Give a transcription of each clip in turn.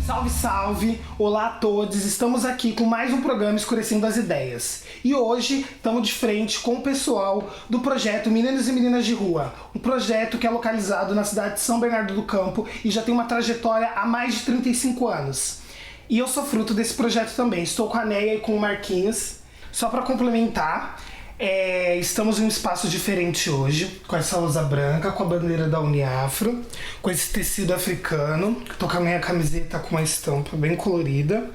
Salve, salve! Olá a todos! Estamos aqui com mais um programa Escurecendo as Ideias. E hoje estamos de frente com o pessoal do projeto Meninos e Meninas de Rua. Um projeto que é localizado na cidade de São Bernardo do Campo e já tem uma trajetória há mais de 35 anos. E eu sou fruto desse projeto também. Estou com a Neia e com o Marquinhos. Só para complementar, estamos em um espaço diferente hoje, com essa lousa branca, com a bandeira da Uniafro, com esse tecido africano. Tô com a minha camiseta com uma estampa bem colorida,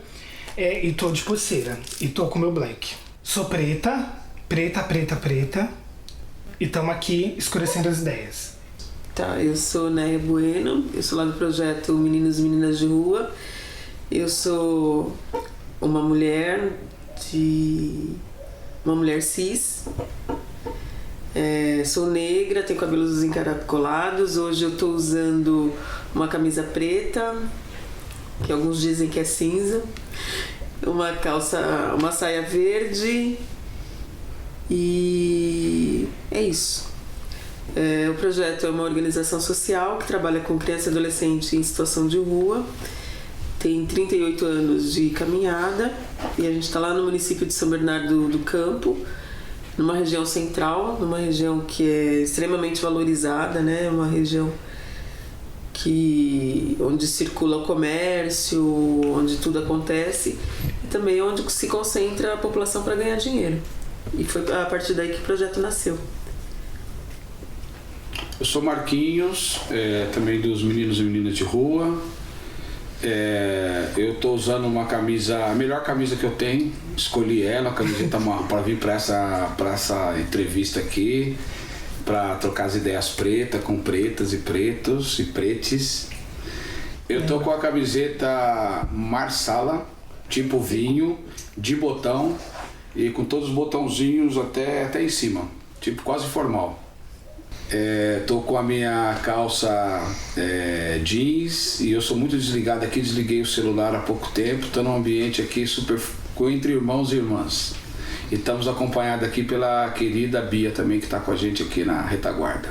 e tô de pulseira, e tô com meu black. Sou preta, e tamo aqui escurecendo as ideias. Tá, eu sou Neia Bueno, eu sou lá do projeto Meninos e Meninas de Rua. Eu sou uma mulher cis, sou negra, tenho cabelos encaracolados. Hoje eu tô usando uma camisa preta, que alguns dizem que é cinza, uma saia verde, e é isso. O projeto é uma organização social que trabalha com criança e adolescente em situação de rua. Tem 38 anos de caminhada e a gente está lá no município de São Bernardo do Campo, numa região central, numa região que é extremamente valorizada, né? Uma região onde circula o comércio, onde tudo acontece, e também onde se concentra a população para ganhar dinheiro. E foi a partir daí que o projeto nasceu. Eu sou Marquinhos, também dos Meninos e Meninas de Rua. Eu tô usando uma camisa, a melhor camisa que eu tenho, escolhi ela, a camiseta para vir para essa entrevista aqui, para trocar as ideias pretas com pretas e pretos e pretes. Eu tô com a camiseta Marsala, tipo vinho, de botão e com todos os botãozinhos até em cima, tipo quase formal. Tô com a minha calça jeans e eu sou muito desligado aqui, desliguei o celular há pouco tempo, tô num ambiente aqui super entre irmãos e irmãs. E estamos acompanhados aqui pela querida Bia também, que está com a gente aqui na retaguarda.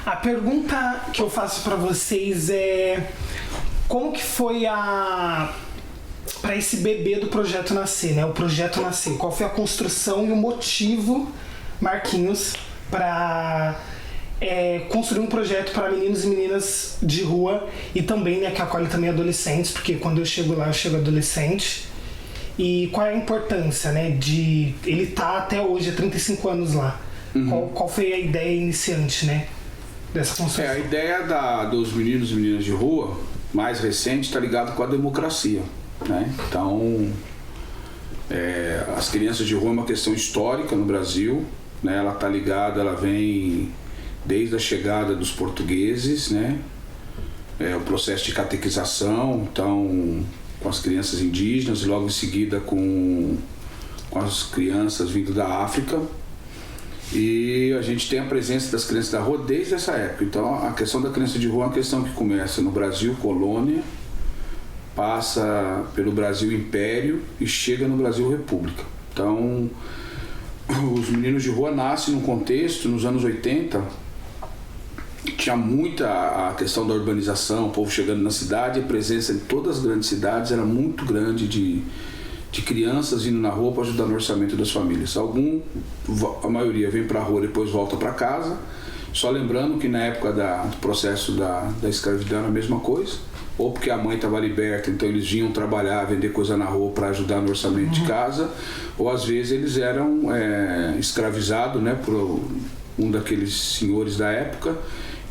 A pergunta que eu faço para vocês é: como que foi para esse bebê do projeto nascer, né? O projeto nascer, qual foi a construção e o motivo, Marquinhos, para construir um projeto para meninos e meninas de rua e também, né, que acolhe também adolescentes, porque quando eu chego lá eu chego adolescente. E qual é a importância, né, de ele estar até hoje, há 35 anos lá? Uhum. Qual foi a ideia iniciante, né, dessa construção? A ideia dos meninos e meninas de rua, mais recente, está ligado com a democracia, né? Então, as crianças de rua é uma questão histórica no Brasil, né? Ela está ligada, ela vem desde a chegada dos portugueses, né? O processo de catequização, então, com as crianças indígenas, e logo em seguida com as crianças vindo da África. E a gente tem a presença das crianças da rua desde essa época. Então a questão da criança de rua é uma questão que começa no Brasil colônia, passa pelo Brasil Império e chega no Brasil República. Então os meninos de rua nascem num contexto, nos anos 80, tinha muita a questão da urbanização, o povo chegando na cidade, a presença em todas as grandes cidades era muito grande de crianças indo na rua para ajudar no orçamento das famílias. A maioria vem para a rua e depois volta para casa, só lembrando que na época do processo da escravidão era a mesma coisa, ou porque a mãe estava liberta, então eles vinham trabalhar, vender coisa na rua para ajudar no orçamento de casa, ou às vezes eles eram escravizados, né, por um daqueles senhores da época,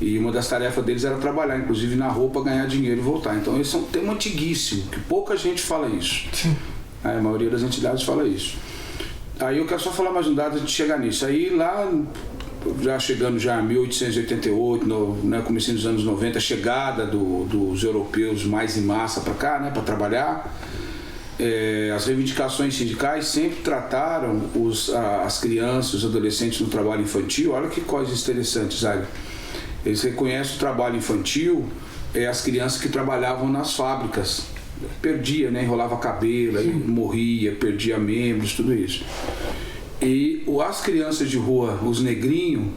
e uma das tarefas deles era trabalhar, inclusive na rua, para ganhar dinheiro e voltar. Então esse é um tema antiguíssimo, que pouca gente fala isso. Sim. A maioria das entidades fala isso. Aí eu quero só falar mais um dado antes de chegar nisso. Aí lá, já chegando já em 1888, né, comecinho dos anos 90, a chegada dos europeus mais em massa para cá, né, para trabalhar. As reivindicações sindicais sempre trataram as crianças, os adolescentes no trabalho infantil. Olha que coisas interessantes, sabe? Eles reconhecem o trabalho infantil, as crianças que trabalhavam nas fábricas. Perdia, né? Enrolava cabelo, morria, perdia membros, tudo isso. E as crianças de rua, os negrinhos,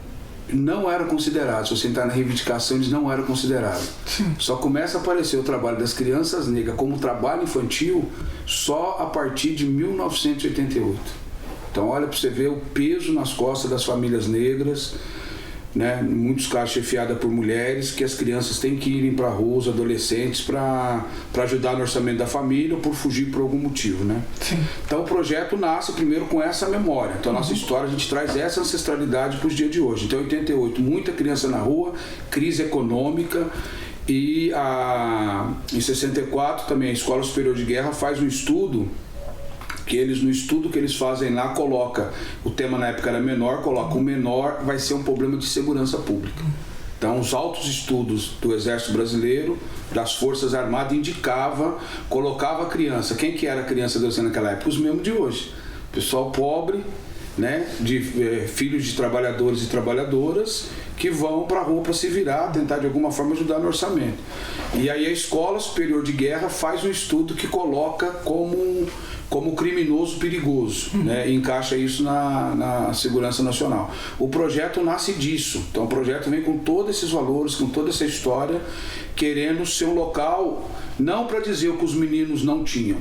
não eram considerados. Se você entrar na reivindicação, eles não eram considerados. Só começa a aparecer o trabalho das crianças negras como trabalho infantil só a partir de 1988. Então olha para você ver o peso nas costas das famílias negras, né? Em muitos casos chefiada por mulheres, que as crianças têm que irem para a rua, os adolescentes, para ajudar no orçamento da família ou por fugir por algum motivo, né? Então o projeto nasce primeiro com essa memória. Então a nossa história, a gente traz essa ancestralidade para os dias de hoje. Então em 88, muita criança na rua, crise econômica, e em 64 também a Escola Superior de Guerra faz um estudo que eles, no estudo que eles fazem lá, coloca, o tema na época era menor, coloca o menor vai ser um problema de segurança pública. Então os altos estudos do Exército Brasileiro, das Forças Armadas, colocava a criança, quem que era a criança adolescente naquela época? Os mesmos de hoje, pessoal pobre, né, filhos de trabalhadores e trabalhadoras que vão para a rua para se virar, tentar de alguma forma ajudar no orçamento. E aí a Escola Superior de Guerra faz um estudo que coloca como criminoso perigoso, né, e encaixa isso na segurança nacional. O projeto nasce disso. Então o projeto vem com todos esses valores, com toda essa história, querendo ser um local, não para dizer o que os meninos não tinham,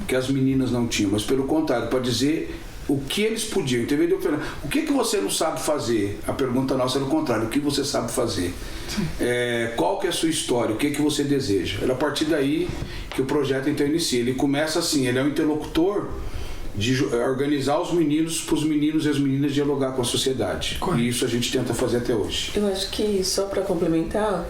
que as meninas não tinham, mas pelo contrário, para dizer o que eles podiam. Entendeu? O que você não sabe fazer? A pergunta nossa era o contrário, o que você sabe fazer? Qual que é a sua história? O que você deseja? Era a partir daí que o projeto então inicia. Ele começa assim, ele é um interlocutor de organizar os meninos para os meninos e as meninas dialogar com a sociedade. Correto. E isso a gente tenta fazer até hoje. Eu acho que, só para complementar,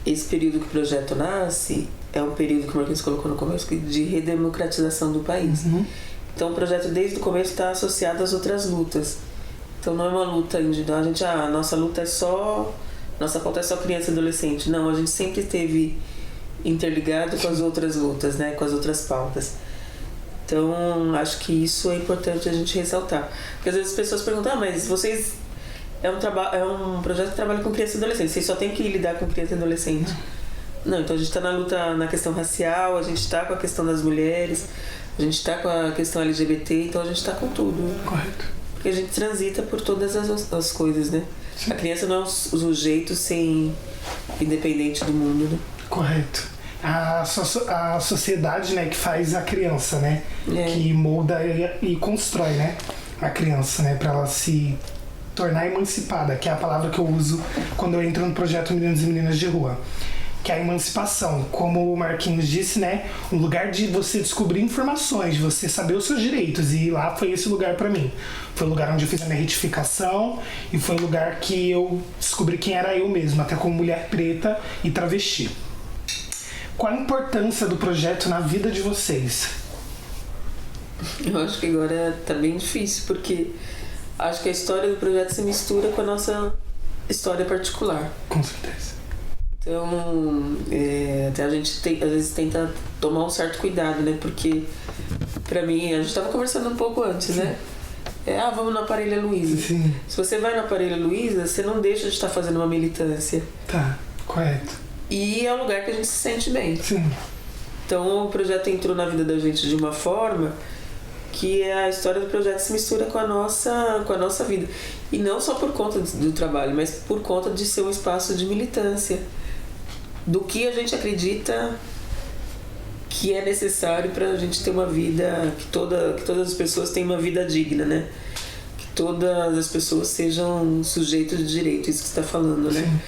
esse período que o projeto nasce é um período que o Marquinhos colocou no começo de redemocratização do país. Então o projeto desde o começo está associado às outras lutas. Então não é uma luta individual, a nossa luta é só, nossa pauta é só criança e adolescente. Não, a gente sempre esteve interligado com as outras lutas, né, com as outras pautas. Então acho que isso é importante a gente ressaltar. Porque às vezes as pessoas perguntam, mas vocês é um projeto que trabalha com criança e adolescente, vocês só têm que lidar com criança e adolescente. Não, então a gente está na luta na questão racial, a gente está com a questão das mulheres, a gente está com a questão LGBT, então a gente está com tudo. Correto. Porque a gente transita por todas as coisas, né? Sim. A criança não é um sujeito independente do mundo, né? Correto. A sociedade, né, que faz a criança, né? Que molda e constrói, né, a criança, né, para ela se tornar emancipada, que é a palavra que eu uso quando eu entro no projeto Meninos e Meninas de Rua. Que é a emancipação, como o Marquinhos disse, né, um lugar de você descobrir informações, de você saber os seus direitos, e lá foi esse lugar para mim. Foi o lugar onde eu fiz a minha retificação e foi o lugar que eu descobri quem era eu mesmo, até como mulher preta e travesti. Qual a importância do projeto na vida de vocês? Eu acho que agora tá bem difícil, porque acho que a história do projeto se mistura com a nossa história particular. Com certeza. Então, até a gente às vezes tenta tomar um certo cuidado, né? Porque, pra mim, a gente tava conversando um pouco antes, né? Vamos no Aparelho Luísa. Sim. Se você vai no Aparelho Luísa, você não deixa de estar fazendo uma militância. Tá, correto. E é um lugar que a gente se sente bem. Sim. Então, o projeto entrou na vida da gente de uma forma que a história do projeto se mistura com a nossa vida. E não só por conta do trabalho, mas por conta de ser um espaço de militância. Do que a gente acredita que é necessário para a gente ter uma vida, que todas as pessoas tenham uma vida digna, né? Que todas as pessoas sejam sujeitos de direito, isso que você está falando, né?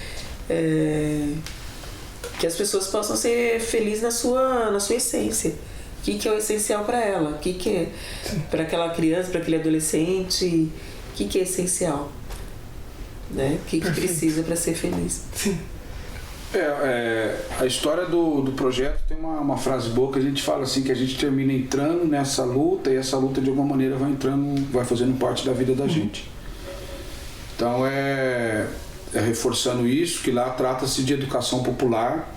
Que as pessoas possam ser felizes na sua essência. O que é o essencial para ela? O que é para aquela criança, para aquele adolescente? O que é essencial? Né? O que precisa para ser feliz? Sim. A história do projeto tem uma frase boa que a gente fala assim, que a gente termina entrando nessa luta e essa luta de alguma maneira vai fazendo parte da vida da gente. Então reforçando isso, que lá trata-se de educação popular,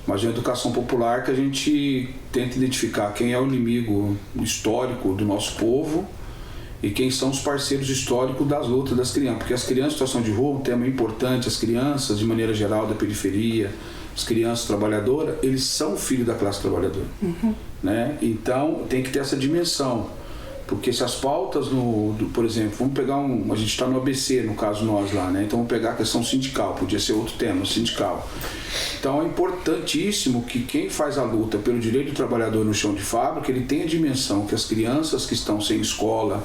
mas de educação popular que a gente tenta identificar quem é o inimigo histórico do nosso povo e quem são os parceiros históricos das lutas das crianças. Porque as crianças em situação de rua, um tema importante, as crianças, de maneira geral, da periferia, as crianças trabalhadoras, eles são filhos da classe trabalhadora. Né? Então, tem que ter essa dimensão. porque se as pautas, por exemplo, vamos pegar a gente está no ABC, no caso nós lá, né? Então vamos pegar a questão sindical, podia ser outro tema, sindical. Então é importantíssimo que quem faz a luta pelo direito do trabalhador no chão de fábrica, ele tenha a dimensão que as crianças que estão sem escola,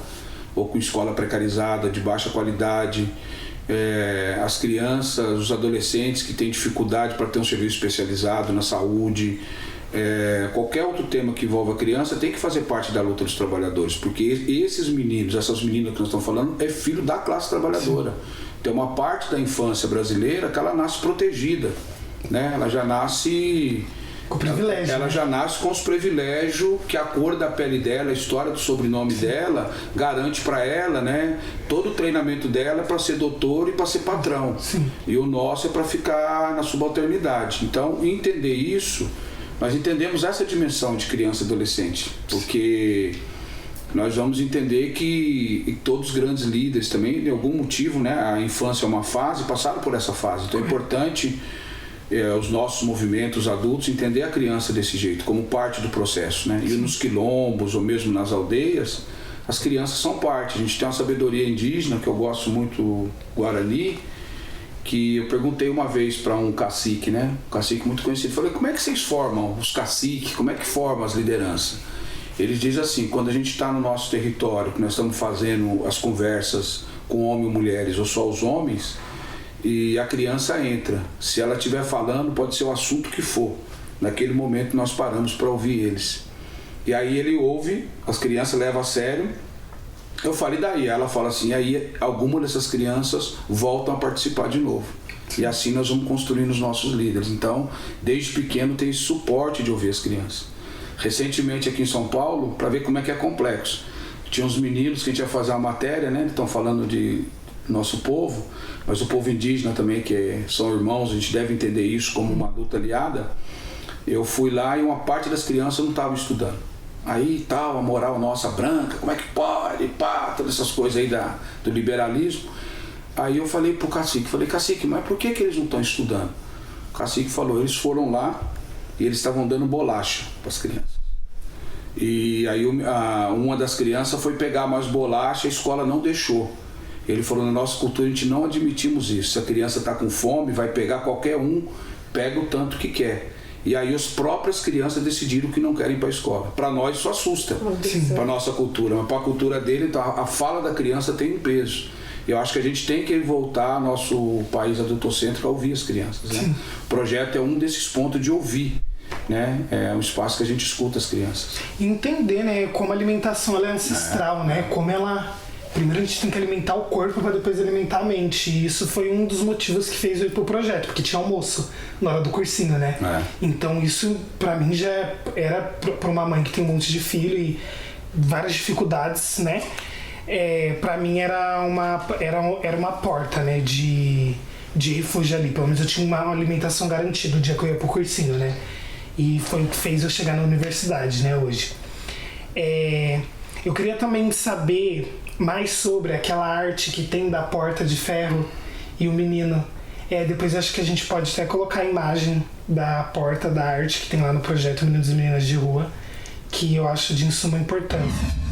ou com escola precarizada, de baixa qualidade, as crianças, os adolescentes que têm dificuldade para ter um serviço especializado na saúde, qualquer outro tema que envolva a criança tem que fazer parte da luta dos trabalhadores, porque esses meninos, essas meninas que nós estamos falando, é filho da classe trabalhadora. Tem uma parte da infância brasileira que ela nasce protegida, né? Ela já nasce com privilégio. Ela já nasce com os privilégios que a cor da pele dela, a história do sobrenome dela garante para ela, né? Todo o treinamento dela é para ser doutor e para ser patrão. Sim. E o nosso é para ficar na subalternidade. Então, entender isso, nós entendemos essa dimensão de criança e adolescente, porque nós vamos entender que todos os grandes líderes também, de algum motivo, né? A infância é uma fase, passaram por essa fase. Então é importante os nossos movimentos adultos entender a criança desse jeito, como parte do processo, né? E nos quilombos ou mesmo nas aldeias, as crianças são parte. A gente tem uma sabedoria indígena que eu gosto muito, Guarani, que eu perguntei uma vez para um cacique, né? Um cacique muito conhecido. Falei, como é que vocês formam os caciques? Como é que formam as lideranças? Ele diz assim, quando a gente está no nosso território, que nós estamos fazendo as conversas com homens e mulheres ou só os homens, e a criança entra. Se ela estiver falando, pode ser o assunto que for. Naquele momento nós paramos para ouvir eles. E aí ele ouve, as crianças levam a sério. Eu falei daí, ela fala assim, aí algumas dessas crianças voltam a participar de novo. E assim nós vamos construindo os nossos líderes. Então, desde pequeno tem esse suporte de ouvir as crianças. Recentemente aqui em São Paulo, para ver como é que é complexo, tinha uns meninos que a gente ia fazer uma matéria, né? Estão falando de nosso povo, mas o povo indígena também, que são irmãos, a gente deve entender isso como uma luta aliada. Eu fui lá e uma parte das crianças não estava estudando. Aí tal, a moral nossa branca, como é que pode, pá, todas essas coisas aí do liberalismo. Aí eu falei pro cacique, cacique, mas por que eles não estão estudando? O cacique falou, eles foram lá e eles estavam dando bolacha para as crianças. E aí uma das crianças foi pegar mais bolacha, a escola não deixou. Ele falou, na nossa cultura a gente não admitimos isso. Se a criança está com fome, vai pegar qualquer um, pega o tanto que quer. E aí as próprias crianças decidiram que não querem ir para a escola. Para nós isso assusta, para a nossa cultura. Mas para a cultura dele, então, a fala da criança tem um peso. Eu acho que a gente tem que voltar ao nosso país adultocêntrico a ouvir as crianças, né? O projeto é um desses pontos de ouvir. Né? É um espaço que a gente escuta as crianças. Entender, né, como a alimentação ela é ancestral, né? Como ela... Primeiro a gente tem que alimentar o corpo para depois alimentar a mente. E isso foi um dos motivos que fez eu ir pro projeto, porque tinha almoço na hora do cursinho, né? Então isso para mim já era para uma mãe que tem um monte de filho e várias dificuldades, né? Para mim era uma porta, né, de refúgio ali. Pelo menos eu tinha uma alimentação garantida o dia que eu ia pro cursinho, né? E foi o que fez eu chegar na universidade, né, hoje. Eu queria também saber mais sobre aquela arte que tem da porta de ferro e o menino. Depois acho que a gente pode até colocar a imagem da porta da arte que tem lá no projeto Meninos e Meninas de Rua, que eu acho de suma importância.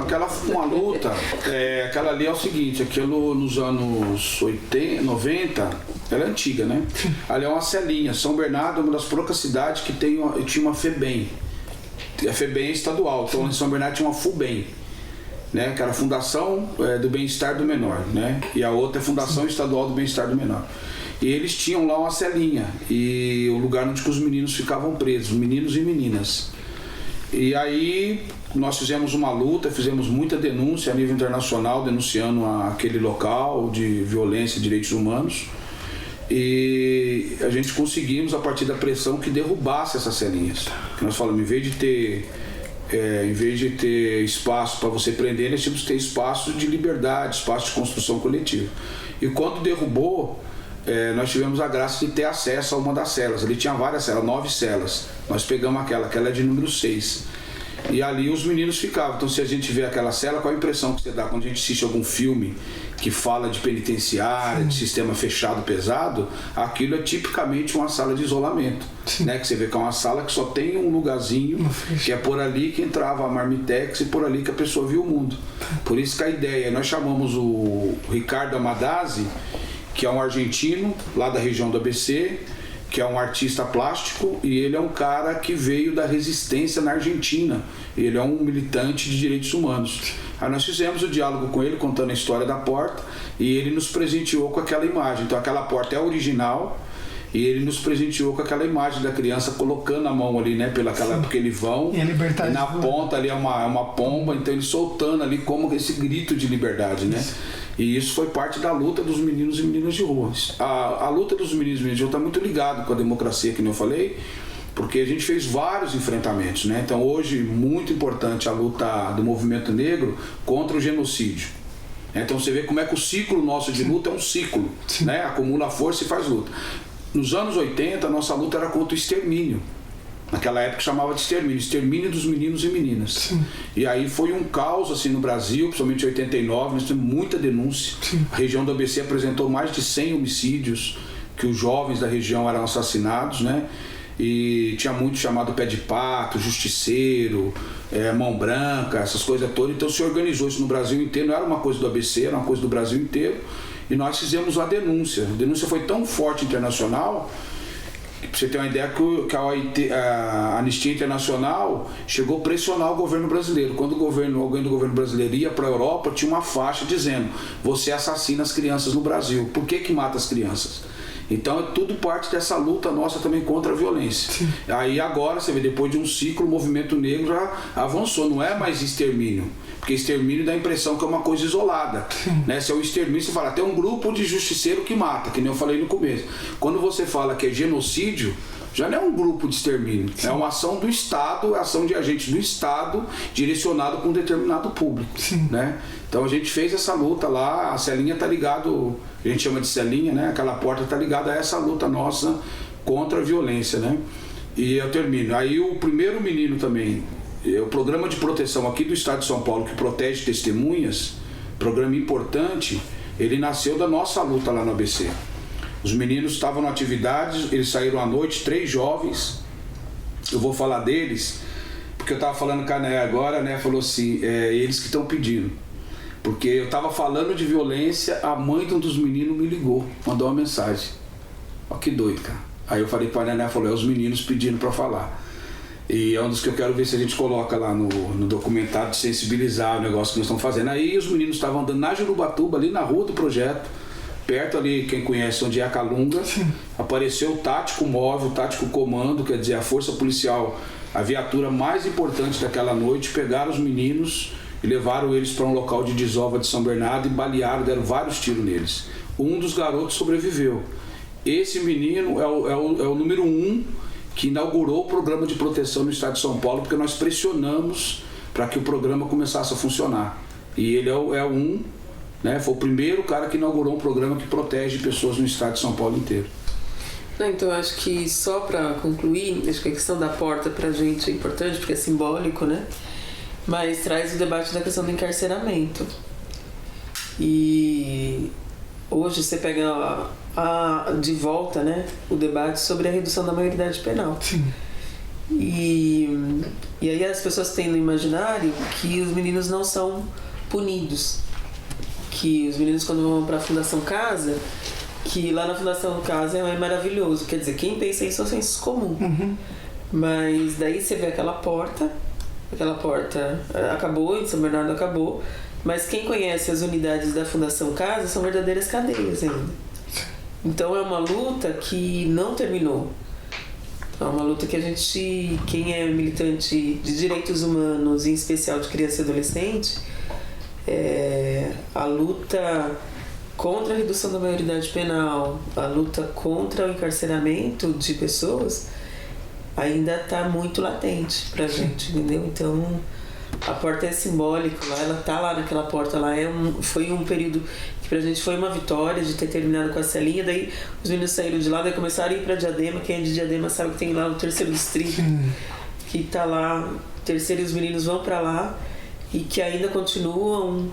aquela foi uma luta, aquela ali é o seguinte, aquilo nos anos 80, 90, ela é antiga, né? Ali é uma celinha, São Bernardo é uma das poucas cidades que tinha uma FEBEM. A FEBEM é estadual, então em São Bernardo tinha uma FUBEM, né? Que era a Fundação do Bem-Estar do Menor, né? E a outra é a Fundação Estadual do Bem-Estar do Menor. E eles tinham lá uma celinha, e o lugar onde os meninos ficavam presos, meninos e meninas. E aí nós fizemos uma luta, fizemos muita denúncia a nível internacional, denunciando aquele local de violência e direitos humanos. E a gente conseguimos, a partir da pressão, que derrubasse essas celinhas. Que nós falamos, em vez de ter espaço para você prender, nós tínhamos que ter espaço de liberdade, espaço de construção coletiva. E quando derrubou, nós tivemos a graça de ter acesso a uma das celas. Ali tinha várias celas, 9 celas. Nós pegamos aquela é de número 6. E ali os meninos ficavam. Então, se a gente vê aquela cela, qual a impressão que você dá quando a gente assiste algum filme que fala de penitenciária, de sistema fechado pesado? Aquilo é tipicamente uma sala de isolamento, né? Que você vê que é uma sala que só tem um lugarzinho, que é por ali que entrava a marmitex e por ali que a pessoa viu o mundo. Por isso que a ideia, nós chamamos o Ricardo Amadazzi, que é um argentino lá da região do ABC, que é um artista plástico, e ele é um cara que veio da resistência na Argentina. Ele é um militante de direitos humanos. Aí nós fizemos o diálogo com ele, contando a história da porta, e ele nos presenteou com aquela imagem. Então aquela porta é original, e ele nos presenteou com aquela imagem da criança colocando a mão ali, né, porque eles vão, e na ponta ali é uma pomba, então ele soltando ali como esse grito de liberdade, né? E isso foi parte da luta dos meninos e meninas de rua. A luta dos meninos e meninas de rua está muito ligado com a democracia, que eu falei, porque a gente fez vários enfrentamentos, né? Então hoje, muito importante a luta do movimento negro contra o genocídio. Então você vê como é que o ciclo nosso de luta é um ciclo, né? Acumula força e faz luta. Nos anos 80, a nossa luta era contra o extermínio. Naquela época chamava de extermínio dos meninos e meninas. Sim. E aí foi um caos assim no Brasil, principalmente em 89, nós temos muita denúncia. Sim. A região do ABC apresentou mais de 100 homicídios, que os jovens da região eram assassinados, né? E tinha muito chamado pé de pato, justiceiro, mão branca, essas coisas todas. Então se organizou isso no Brasil inteiro, não era uma coisa do ABC, era uma coisa do Brasil inteiro. E nós fizemos a denúncia. A denúncia foi tão forte internacional, para você ter uma ideia, que a Anistia Internacional chegou a pressionar o governo brasileiro. Quando alguém do governo brasileiro ia para a Europa, tinha uma faixa dizendo: você assassina as crianças no Brasil. Por que mata as crianças? Então é tudo parte dessa luta nossa também contra a violência. Sim. Aí agora, você vê, depois de um ciclo, o movimento negro já avançou, não é mais extermínio. Porque extermínio dá a impressão que é uma coisa isolada, né? Se é o extermínio, você fala, tem um grupo de justiceiro que mata, que nem eu falei no começo. Quando você fala que é genocídio, já não é um grupo de extermínio. Sim. É uma ação do Estado, ação de agentes do Estado, direcionado para um determinado público, né? Então a gente fez essa luta lá, a celinha tá ligado, a gente chama de celinha, né? Aquela porta tá ligada a essa luta nossa contra a violência, né? E eu termino. Aí o primeiro menino também, o programa de proteção aqui do Estado de São Paulo, que protege testemunhas, programa importante, ele nasceu da nossa luta lá no ABC. Os meninos estavam na atividade, eles saíram à noite, 3 jovens, eu vou falar deles, porque eu estava falando com a Né agora, né, falou assim, eles que estão pedindo. Porque eu estava falando de violência, a mãe de um dos meninos me ligou, mandou uma mensagem. Olha que doido, cara. Aí eu falei para a Né, falou, os meninos pedindo para falar. E é um dos que eu quero ver se a gente coloca lá no documentário, de sensibilizar o negócio que nós estamos fazendo. Aí os meninos estavam andando na Jurubatuba, ali na rua do projeto, perto ali, quem conhece onde é a Calunga. Sim. Apareceu o tático móvel, o tático comando, quer dizer, a força policial, a viatura mais importante daquela noite, pegaram os meninos e levaram eles para um local de desova de São Bernardo e balearam, deram vários tiros neles. Um dos garotos sobreviveu. Esse menino é o número 1 que inaugurou o programa de proteção no Estado de São Paulo, porque nós pressionamos para que o programa começasse a funcionar. E ele né, foi o primeiro cara que inaugurou um programa que protege pessoas no Estado de São Paulo inteiro. Então, acho que só para concluir, acho que a questão da porta para a gente é importante, porque é simbólico, né? Mas traz o debate da questão do encarceramento. E hoje você pega de volta, né, o debate sobre a redução da maioridade penal. Sim. E E aí as pessoas têm no imaginário que os meninos não são punidos. Que os meninos, quando vão para a Fundação Casa, que lá na Fundação Casa é maravilhoso. Quer dizer, quem pensa isso é o senso comum. Mas daí você vê aquela porta acabou, em São Bernardo acabou, mas quem conhece as unidades da Fundação Casa são verdadeiras cadeias ainda. Então é uma luta que não terminou. É uma luta que a gente, quem é militante de direitos humanos, em especial de criança e adolescente, a luta contra a redução da maioridade penal, a luta contra o encarceramento de pessoas, ainda está muito latente pra gente, entendeu? Então, a porta é simbólica, ela tá lá naquela porta lá, foi um período que pra gente foi uma vitória de ter terminado com a celinha, daí os meninos saíram de lá, daí começaram a ir pra Diadema, quem é de Diadema sabe que tem lá o 3º distrito, que tá lá, terceiro, e os meninos vão pra lá, e que ainda continuam,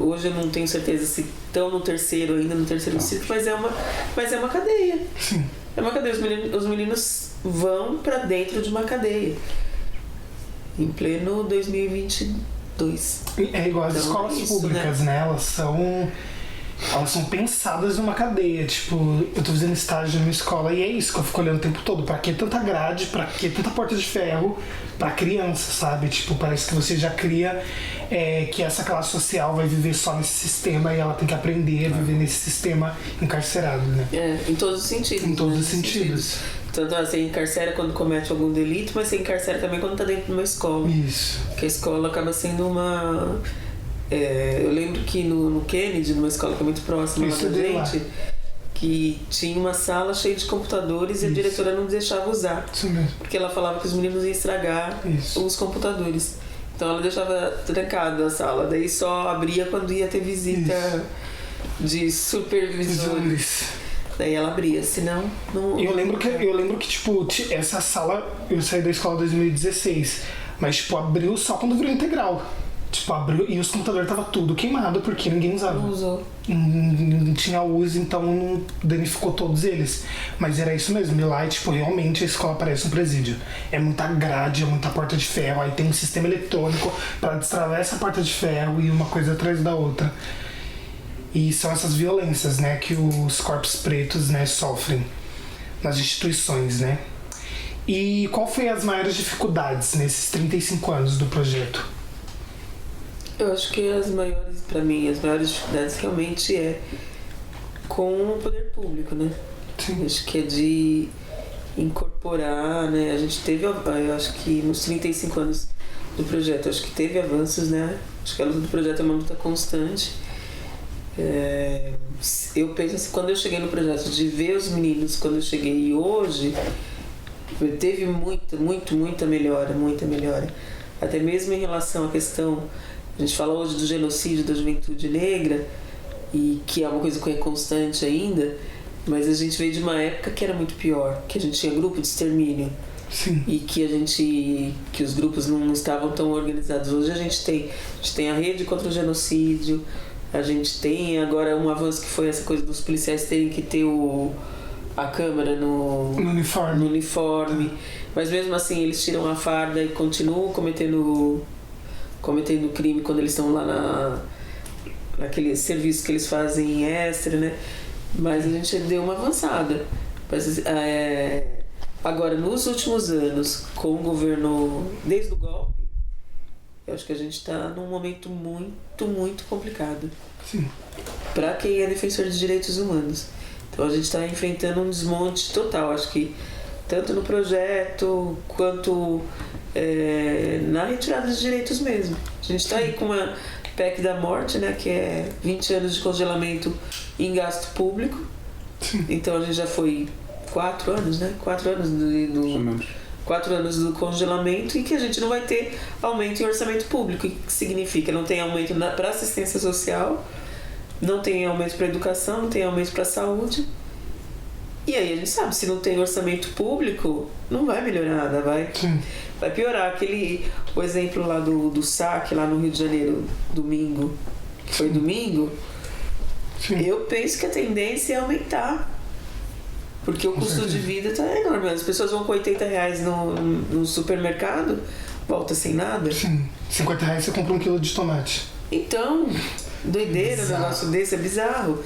hoje eu não tenho certeza se estão no 3º ainda, no 3º distrito, mas é uma cadeia. Sim. É uma cadeia, os meninos vão pra dentro de uma cadeia. Em pleno 2022. É igual as Então, escolas isso, públicas, né? Elas são pensadas numa cadeia. Tipo, eu tô fazendo estágio numa escola e é isso que eu fico olhando o tempo todo. Pra que tanta grade? Pra que tanta porta de ferro? Pra criança, sabe? Tipo, parece que você já cria que essa classe social vai viver só nesse sistema e ela tem que aprender a viver nesse sistema encarcerado, né? Em todos os sentidos. Em todos os sentidos. Tanto você encarcera quando comete algum delito, mas você encarcera também quando tá dentro de uma escola. Isso. Porque a escola acaba sendo uma... eu lembro que no Kennedy, numa escola que é muito próxima lá da gente, que tinha uma sala cheia de computadores e a diretora não deixava usar. Isso mesmo. Porque ela falava que os meninos iam estragar os computadores. Então ela deixava trancada a sala, daí só abria quando ia ter visita de supervisores. Daí ela abria, senão não... Eu lembro que, tipo, essa sala, eu saí da escola em 2016, mas, tipo, abriu só quando virou integral. Tipo, abriu e os computadores tava tudo queimado porque ninguém usava. Não usou. Não tinha uso, então não danificou todos eles. Mas era isso mesmo, e lá, tipo, realmente a escola parece um presídio. É muita grade, é muita porta de ferro, aí tem um sistema eletrônico pra destravar essa porta de ferro e uma coisa atrás da outra. E são essas violências, né, que os corpos pretos, né, sofrem nas instituições, né. E qual foi as maiores dificuldades nesses 35 anos do projeto? Eu acho que pra mim, as maiores dificuldades realmente é com o poder público, né. Sim. Acho que é de incorporar, né, a gente teve, eu acho que nos 35 anos do projeto, acho que teve avanços, né, acho que a luta do projeto é uma luta constante. Eu penso assim, quando eu cheguei no projeto, de ver os meninos quando eu cheguei e hoje, teve muita melhora, até mesmo em relação à questão, a gente fala hoje do genocídio da juventude negra, e que é uma coisa que é constante ainda, mas a gente veio de uma época que era muito pior, que a gente tinha grupo de extermínio. Sim. E que os grupos não estavam tão organizados. Hoje a gente tem a rede contra o genocídio. A gente tem agora um avanço que foi essa coisa dos policiais terem que ter a câmera no uniforme. Mas mesmo assim eles tiram a farda e continuam cometendo crime quando eles estão lá naquele serviço que eles fazem extra, né? Mas a gente deu uma avançada. Mas, agora, nos últimos anos, com o governo, desde o golpe, eu acho que a gente está num momento muito complicado. Sim. Para quem é defensor de direitos humanos. Então a gente está enfrentando um desmonte total. Acho que tanto no projeto quanto na retirada de direitos mesmo. A gente está aí com uma PEC da morte, né, que é 20 anos de congelamento em gasto público. Sim. Então a gente já foi 4 anos, né? 4 anos 4 anos do congelamento, e que a gente não vai ter aumento em orçamento público. O que significa? Não tem aumento para assistência social, não tem aumento para educação, não tem aumento para saúde. E aí a gente sabe, se não tem orçamento público, não vai melhorar nada, vai piorar. O exemplo lá do saque lá no Rio de Janeiro, domingo, que foi domingo, eu penso que a tendência é aumentar. Porque o custo de vida está enorme. As pessoas vão com R$80 no supermercado, volta sem nada. Sim. R$50 você compra 1 quilo de tomate. Então, doideira, um Bizarro. negócio desse é bizarro.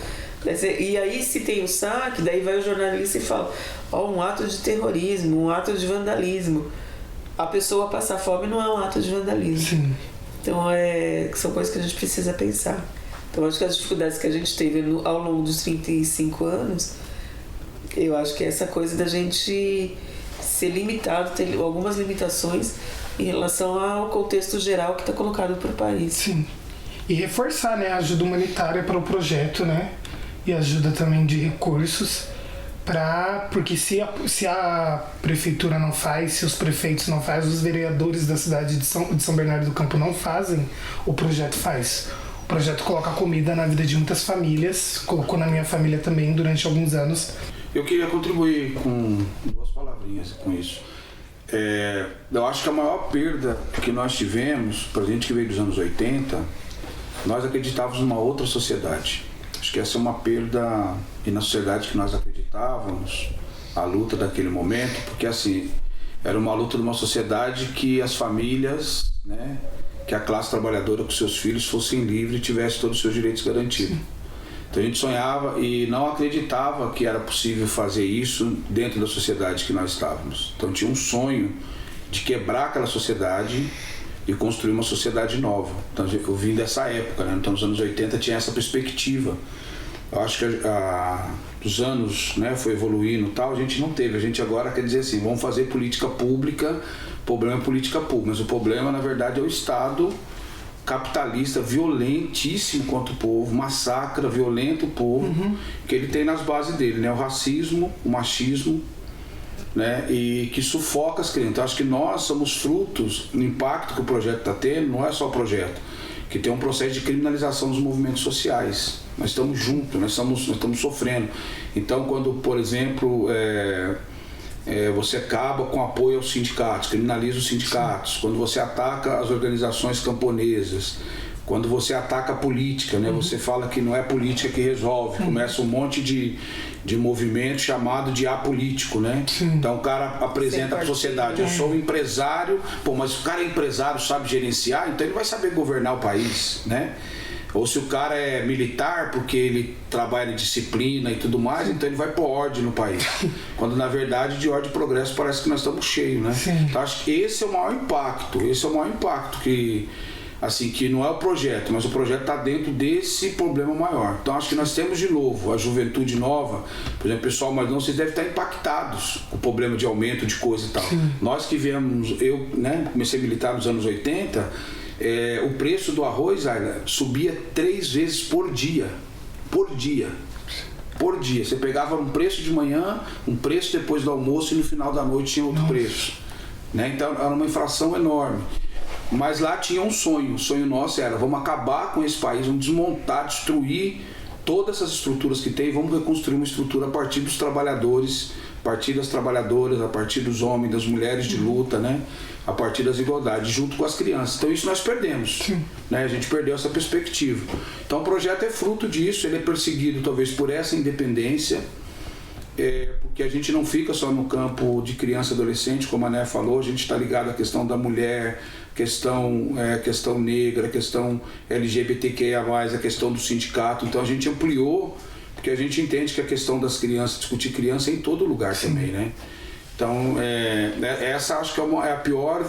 E aí, se tem o saque, daí vai o jornalista e fala: ó, um ato de terrorismo, um ato de vandalismo. A pessoa passar fome não é um ato de vandalismo. Sim. Então, são coisas que a gente precisa pensar. Então, acho que as dificuldades que a gente teve ao longo dos 35 anos, eu acho que é essa coisa da gente ser limitado, ter algumas limitações em relação ao contexto geral que está colocado para o país. Sim. E reforçar, né, a ajuda humanitária para o projeto, né? E ajuda também de recursos, porque se a prefeitura não faz, se os prefeitos não fazem, os vereadores da cidade de São Bernardo do Campo não fazem, o projeto faz. O projeto coloca comida na vida de muitas famílias, colocou na minha família também durante alguns anos. Eu queria contribuir com 2 palavrinhas com isso. Eu acho que a maior perda que nós tivemos, para a gente que veio dos anos 80, nós acreditávamos numa outra sociedade. Acho que essa é uma perda, e na sociedade que nós acreditávamos, a luta daquele momento, porque assim, era uma luta de uma sociedade que as famílias, né, que a classe trabalhadora com seus filhos fossem livres e tivessem todos os seus direitos garantidos. Então a gente sonhava e não acreditava que era possível fazer isso dentro da sociedade que nós estávamos. Então tinha um sonho de quebrar aquela sociedade e construir uma sociedade nova. Então eu vim dessa época, né? Então nos anos 80 tinha essa perspectiva. Eu acho que os anos, né, foi evoluindo e tal, a gente não teve. A gente agora quer dizer assim, vamos fazer política pública, o problema é política pública, mas o problema na verdade é o Estado capitalista, violentíssimo contra o povo, massacra, violenta o povo, que ele tem nas bases dele, né? O racismo, o machismo, né? E que sufoca as crianças. Então acho que nós somos frutos do impacto que o projeto está tendo, não é só o projeto, que tem um processo de criminalização dos movimentos sociais. Nós estamos juntos, nós estamos sofrendo. Então quando, por exemplo, você acaba com apoio aos sindicatos, criminaliza os sindicatos, quando você ataca as organizações camponesas, quando você ataca a política, né? Você fala que não é política que resolve, começa um monte de movimento chamado de apolítico, né? Então o cara apresenta para a sociedade: eu sou um empresário, mas o cara é empresário, sabe gerenciar, então ele vai saber governar o país, né? Ou se o cara é militar porque ele trabalha em disciplina e tudo mais, então ele vai pôr ordem no país. Quando na verdade de ordem e progresso parece que nós estamos cheios, né? Então acho que esse é o maior impacto, que assim, que não é o projeto, mas o projeto está dentro desse problema maior. Então acho que nós temos de novo a juventude nova, por exemplo, pessoal mais novo, vocês devem estar impactados com o problema de aumento de coisa e tal. Nós que viemos, eu, né, comecei a militar nos anos 80, o preço do arroz subia 3 vezes por dia. Por dia. Você pegava um preço de manhã, um preço depois do almoço e no final da noite tinha outro preço. Né? Então era uma inflação enorme. Mas lá tinha um sonho. O sonho nosso era: vamos acabar com esse país, vamos desmontar, destruir todas essas estruturas que tem, vamos reconstruir uma estrutura a partir dos trabalhadores, a partir das trabalhadoras, a partir dos homens, das mulheres de luta, né? A partir das igualdades, junto com as crianças. Então isso nós perdemos, né? A gente perdeu essa perspectiva. Então o projeto é fruto disso, ele é perseguido talvez por essa independência, porque a gente não fica só no campo de criança e adolescente, como a Né falou, a gente está ligado à questão da mulher, questão negra, questão LGBTQIA+, a questão do sindicato. Então a gente ampliou, porque a gente entende que a questão das crianças, discutir criança é em todo lugar também, né? Então, essa acho que é a pior,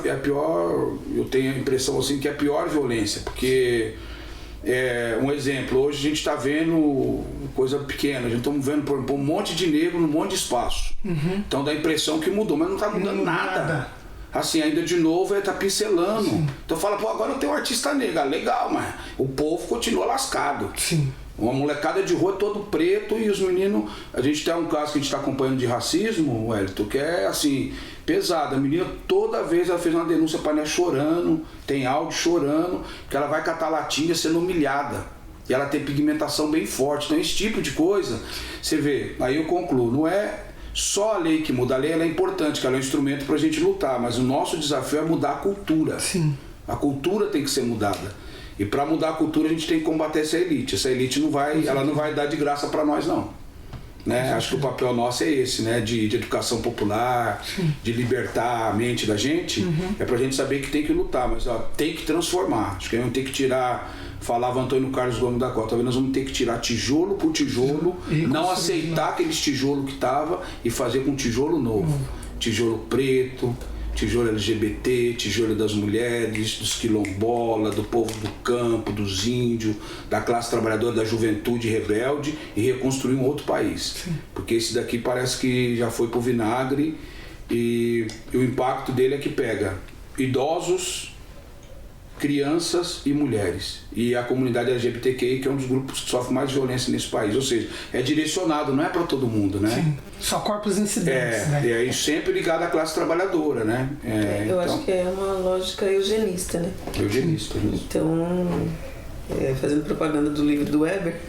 eu tenho a impressão assim que é a pior violência, porque, um exemplo, hoje a gente está vendo coisa pequena, a gente está vendo, por exemplo, um monte de negro num monte de espaço. Então dá a impressão que mudou, mas não está mudando nada. Assim, ainda de novo ele tá pincelando. Então fala, agora eu tenho um artista negro, legal, mas o povo continua lascado. Uma molecada de rua todo preto e os meninos... A gente tem um caso que a gente está acompanhando de racismo, Wellington, que é assim, pesado. A menina toda vez ela fez uma denúncia para a Né chorando, tem áudio chorando, que ela vai catar latinha sendo humilhada. E ela tem pigmentação bem forte. Então esse tipo de coisa, você vê, aí eu concluo, não é só a lei que muda. A lei ela é importante, que ela é um instrumento para a gente lutar, mas o nosso desafio é mudar a cultura. A cultura tem que ser mudada. E para mudar a cultura a gente tem que combater essa elite. Essa elite não vai dar de graça para nós, não. né? Acho que o papel nosso é esse, né? De educação popular, de libertar a mente da gente. É pra gente saber que tem que lutar, mas ó, tem que transformar. Acho que a gente tem que tirar, falava Antônio Carlos Gomes da Costa, talvez nós vamos ter que tirar tijolo por tijolo, não aceitar aqueles tijolos que tava e fazer com tijolo novo. Tijolo preto, tijolo LGBT, tijolo das mulheres, dos quilombolas, do povo do campo, dos índios, da classe trabalhadora, da juventude rebelde, e reconstruir um outro país. Porque esse daqui parece que já foi pro vinagre e o impacto dele é que pega idosos, crianças e mulheres. E a comunidade LGBTQI, que é um dos grupos que sofre mais violência nesse país. Ou seja, é direcionado, não é para todo mundo, né? Sim. Só corpos incidentes, né? E sempre ligado à classe trabalhadora, né? Eu acho que é uma lógica eugenista, né? Eugenista. Então, fazendo propaganda do livro do Weber,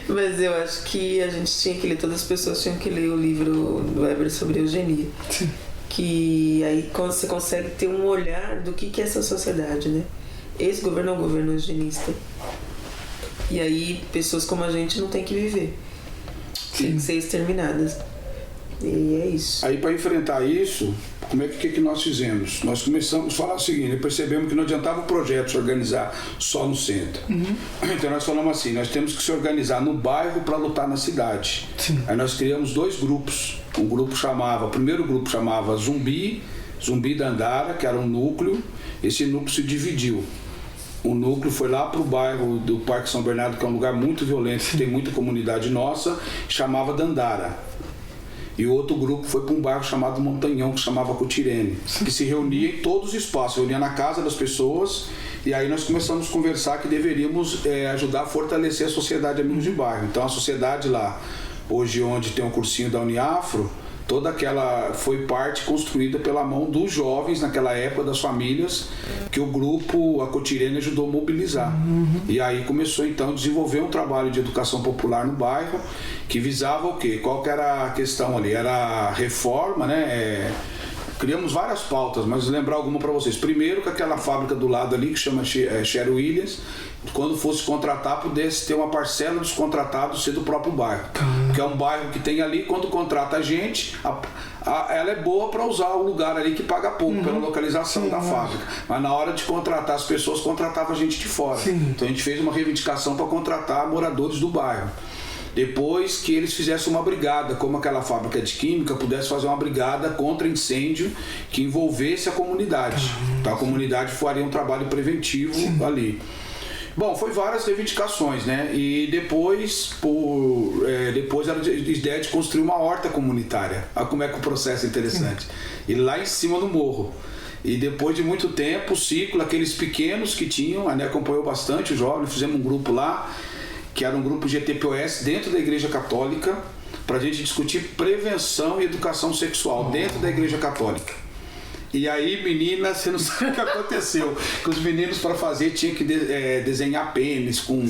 mas eu acho que a gente tinha que ler, todas as pessoas tinham que ler o livro do Weber sobre eugenia. Sim. Que aí você consegue ter um olhar do que é essa sociedade, né? Esse governo é um governo eugenista. E aí pessoas como a gente não tem que viver. Tem que ser exterminadas. E é isso. Aí para enfrentar isso, como é que nós fizemos? Nós começamos a falar o seguinte, percebemos que não adiantava o projeto se organizar só no centro. Então nós falamos assim, nós temos que se organizar no bairro para lutar na cidade. Sim. Aí nós criamos 2 grupos. O primeiro grupo chamava Zumbi da Andara, que era um núcleo. Esse núcleo se dividiu. O núcleo foi lá para o bairro do Parque São Bernardo, que é um lugar muito violento, que tem muita comunidade nossa, chamava Dandara. E o outro grupo foi para um bairro chamado Montanhão, que chamava Cotirene, que se reunia em todos os espaços, reunia na casa das pessoas, e aí nós começamos a conversar que deveríamos ajudar a fortalecer a sociedade Amigos de Bairro. Então a sociedade lá, hoje onde tem um cursinho da Uniafro, toda aquela foi parte construída pela mão dos jovens naquela época, das famílias, que o grupo, a Cotirene, ajudou a mobilizar. E aí começou então a desenvolver um trabalho de educação popular no bairro, que visava o quê? Qual que era a questão ali? Era a reforma, né? Criamos várias pautas, mas vou lembrar alguma para vocês. Primeiro, que aquela fábrica do lado ali, que chama Sherry Williams, quando fosse contratar, pudesse ter uma parcela dos contratados ser do próprio bairro. Porque é um bairro que tem ali, quando contrata a gente, ela é boa para usar o lugar ali que paga pouco pela localização da fábrica. Mas na hora de contratar as pessoas, contratava a gente de fora. Então a gente fez uma reivindicação para contratar moradores do bairro. Depois que eles fizessem uma brigada, como aquela fábrica de química, pudesse fazer uma brigada contra incêndio que envolvesse a comunidade. Então a comunidade faria um trabalho preventivo ali. Bom, foi várias reivindicações, né? E depois era a ideia de construir uma horta comunitária. Olha como é que o processo é interessante. E lá em cima do morro. E depois de muito tempo, o ciclo, aqueles pequenos que tinham, a ANE acompanhou bastante os jovens, fizemos um grupo lá, que era um grupo GTPOS dentro da Igreja Católica, para a gente discutir prevenção e educação sexual dentro da Igreja Católica. E aí, meninas, você não sabe o que aconteceu. Que os meninos, para fazer, tinham que desenhar pênis com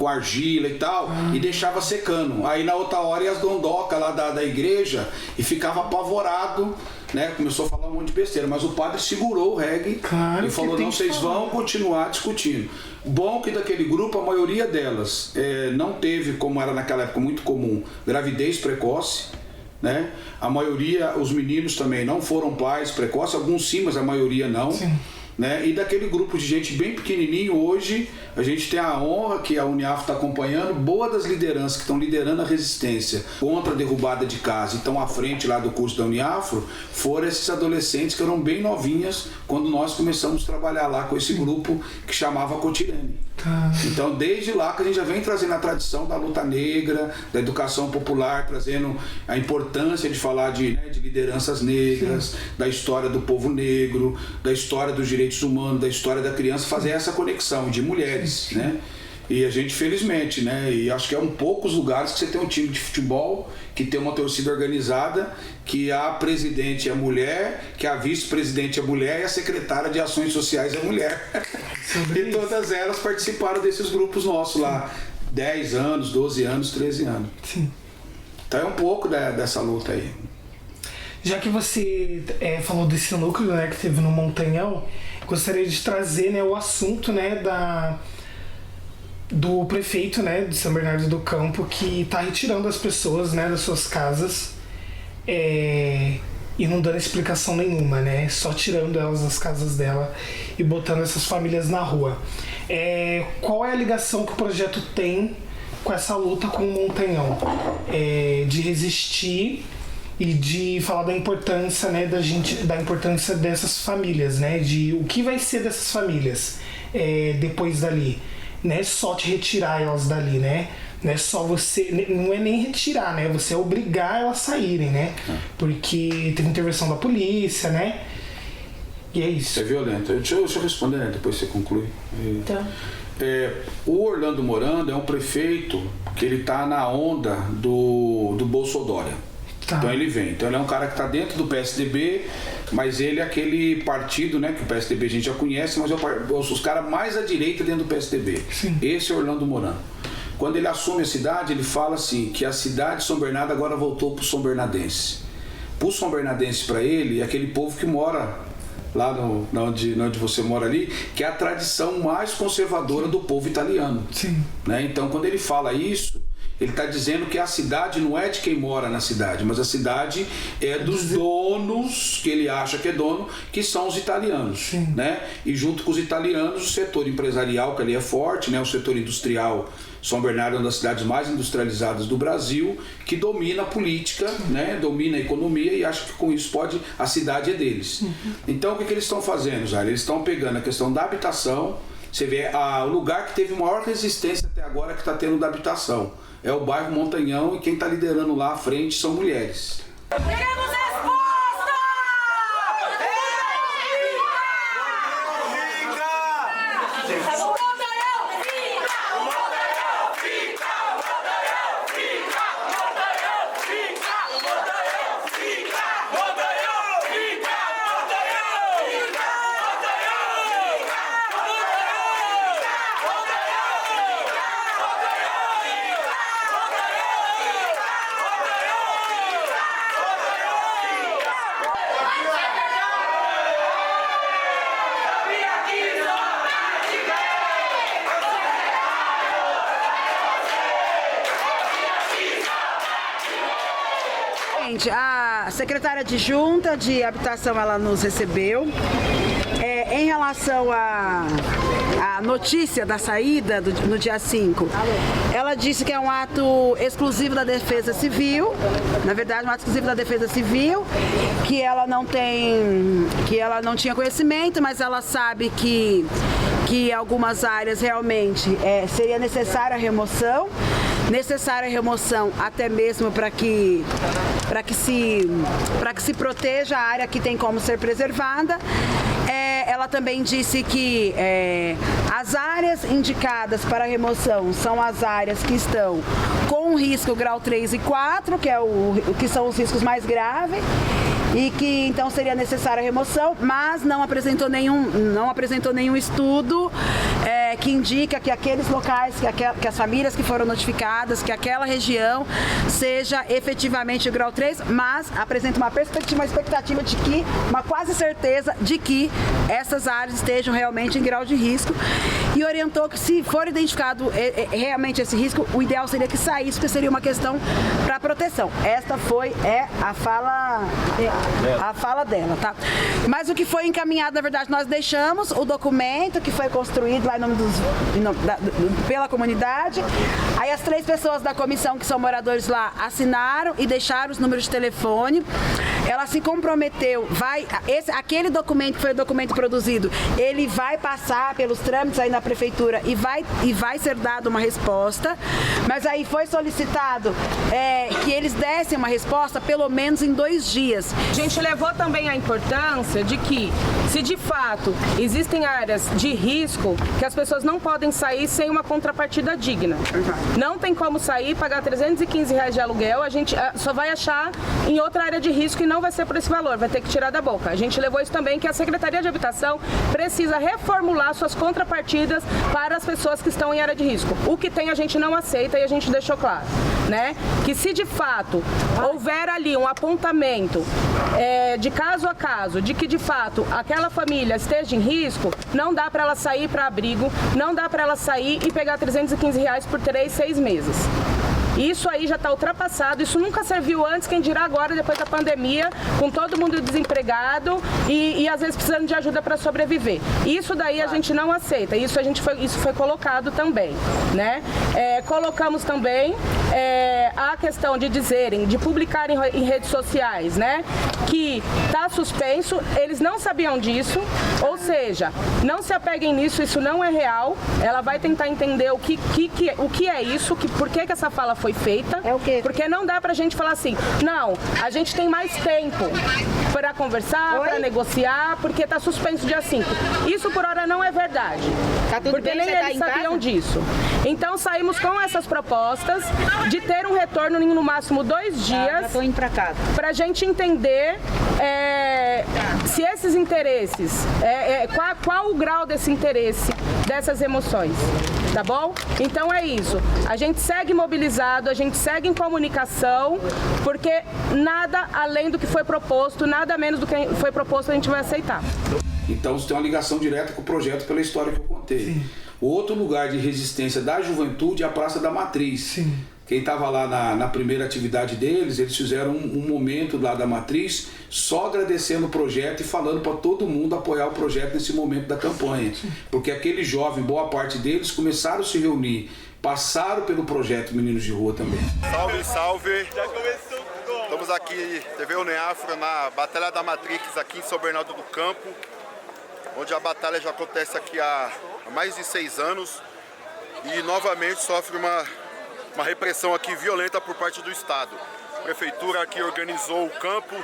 argila e tal, e deixava secando. Aí na outra hora ia as dondocas lá da igreja e ficava apavorado, né? Começou a falar um monte de besteira, mas o padre segurou o reggae e falou, não, vocês vão continuar discutindo. Bom que daquele grupo, a maioria delas não teve, como era naquela época muito comum, gravidez precoce, né? A maioria, os meninos também não foram pais precoces, alguns sim, mas a maioria não. Né? E daquele grupo de gente bem pequenininho, hoje a gente tem a honra que a Uniafro está acompanhando, boa das lideranças que estão liderando a resistência contra a derrubada de casa e estão à frente lá do curso da Uniafro, foram esses adolescentes que eram bem novinhas quando nós começamos a trabalhar lá com esse grupo que chamava Cotirene. Então desde lá que a gente já vem trazendo a tradição da luta negra, da educação popular, trazendo a importância de falar de lideranças negras, da história do povo negro, da história dos direitos humanos, da história da criança, fazer essa conexão de mulheres, né? E a gente, felizmente, né? E acho que é um poucos lugares que você tem um time de futebol que tem uma torcida organizada, que a presidente é mulher, que a vice-presidente é mulher e a secretária de ações sociais é mulher. E todas elas participaram desses grupos nossos lá. 10 anos, 12 anos, 13 anos. Sim. Então é um pouco dessa luta aí. Já que você falou desse núcleo, né, que teve no Montanhão, gostaria de trazer, né, o assunto, né, do prefeito, né, de São Bernardo do Campo, que está retirando as pessoas, né, das suas casas e não dando explicação nenhuma, né, só tirando elas das casas dela e botando essas famílias na rua. Qual é a ligação que o projeto tem com essa luta com o Montanhão? De resistir e de falar da importância, né, da importância dessas famílias, né, de o que vai ser dessas famílias depois dali. Não é só te retirar elas dali, né? Não é só você... Não é nem retirar, né? Você é obrigar elas a saírem, né? Porque teve intervenção da polícia, né? E é isso. É violento. Deixa eu responder, né? Depois você conclui. Tá. O Orlando Morando é um prefeito que ele tá na onda do Bolsonaro. Tá. Então ele vem. Então ele é um cara que está dentro do PSDB, mas ele é aquele partido, né, que o PSDB a gente já conhece, mas é os caras mais à direita dentro do PSDB. Sim. Esse é Orlando Morando. Quando ele assume a cidade, ele fala assim, que a cidade de São Bernardo agora voltou para o São Bernardense. Para o São Bernardense, para ele, é aquele povo que mora lá onde você mora ali, que é a tradição mais conservadora do povo italiano. Sim. Né? Então, quando ele fala isso, ele está dizendo que a cidade não é de quem mora na cidade, mas a cidade é dos donos, que ele acha que é dono, que são os italianos. Né? E junto com os italianos, o setor empresarial, que ali é forte, né? O setor industrial. São Bernardo é uma das cidades mais industrializadas do Brasil, que domina a política, né? Domina a economia e acha que com isso a cidade é deles. Então, o que eles estão fazendo, Zara? Eles estão pegando a questão da habitação. Você vê o lugar que teve maior resistência até agora que está tendo da habitação. É o bairro Montanhão, e quem está liderando lá à frente são mulheres. Queremos resposta! A secretária adjunta de habitação, ela nos recebeu. Em relação à notícia da saída no dia 5, ela disse que é um ato exclusivo da Defesa Civil, na verdade um ato exclusivo da Defesa Civil, que ela não tinha conhecimento, mas ela sabe que algumas áreas realmente seria necessária a remoção. Necessária a remoção até mesmo para que se proteja a área que tem como ser preservada. Ela também disse que as áreas indicadas para remoção são as áreas que estão com risco grau 3 e 4, que são os riscos mais graves, e que então seria necessária a remoção, mas não apresentou nenhum estudo que indica que aqueles locais, que as famílias que foram notificadas, que aquela região seja efetivamente o grau 3, mas apresenta uma expectativa de que, uma quase certeza de que essas áreas estejam realmente em grau de risco, e orientou que, se for identificado realmente esse risco, o ideal seria que saísse, porque seria uma questão para proteção. Esta foi a fala dela, tá? Mas o que foi encaminhado, na verdade, nós deixamos o documento que foi construído lá em nome pela comunidade. Aí as 3 pessoas da comissão, que são moradores lá, assinaram e deixaram os números de telefone. Ela se comprometeu, aquele documento que foi o documento produzido, ele vai passar pelos trâmites aí na prefeitura e vai ser dada uma resposta, mas aí foi solicitado que eles dessem uma resposta pelo menos em 2 dias. A gente levou também a importância de que, se de fato existem áreas de risco, que as pessoas não podem sair sem uma contrapartida digna. Não tem como sair, pagar R$315 de aluguel, a gente só vai achar em outra área de risco e não vai ser por esse valor, vai ter que tirar da boca. A gente levou isso também, que a Secretaria de Habitação precisa reformular suas contrapartidas para as pessoas que estão em área de risco. O que tem a gente não aceita, e a gente deixou claro. né? Que se de fato houver ali um apontamento de caso a caso, de que de fato aquela família esteja em risco, não dá para ela sair para abrigo, não dá para ela sair e pegar R$315 por 3, 6 meses. Isso aí já está ultrapassado, isso nunca serviu antes, quem dirá agora, depois da pandemia, com todo mundo desempregado e às vezes precisando de ajuda para sobreviver. Isso daí a gente não aceita, isso foi colocado também, né? Colocamos também a questão de dizerem, de publicarem em redes sociais, né? Que está suspenso, eles não sabiam disso, ou seja, não se apeguem nisso, isso não é real. Ela vai tentar entender o que é isso, por que essa fala foi feita. É o quê? Porque não dá pra gente falar assim, não, a gente tem mais tempo para conversar, para negociar, porque tá suspenso dia 5. Isso por hora não é verdade. Tá tudo porque bem, nem você tá eles em sabiam casa? disso. Então saímos com essas propostas de ter um retorno em no máximo 2 dias. Já tô indo pra casa. Para a gente entender se esses interesses, qual o grau desse interesse, dessas emoções, tá bom? Então é isso, a gente segue mobilizado, a gente segue em comunicação, porque nada além do que foi proposto, nada menos do que foi proposto a gente vai aceitar. Então você tem uma ligação direta com o projeto pela história que eu contei. Sim. O outro lugar de resistência da juventude é a Praça da Matriz. Sim. Quem estava lá na primeira atividade deles, eles fizeram um momento lá da Matriz só agradecendo o projeto e falando para todo mundo apoiar o projeto nesse momento da campanha. Porque aquele jovem, boa parte deles, começaram a se reunir, passaram pelo projeto Meninos de Rua também. Salve, salve! Já começou. Estamos aqui, TV Uneafro, na Batalha da Matrix, aqui em São Bernardo do Campo, onde a batalha já acontece aqui há mais de 6 anos e novamente sofre uma repressão aqui violenta por parte do Estado. A prefeitura aqui organizou o campo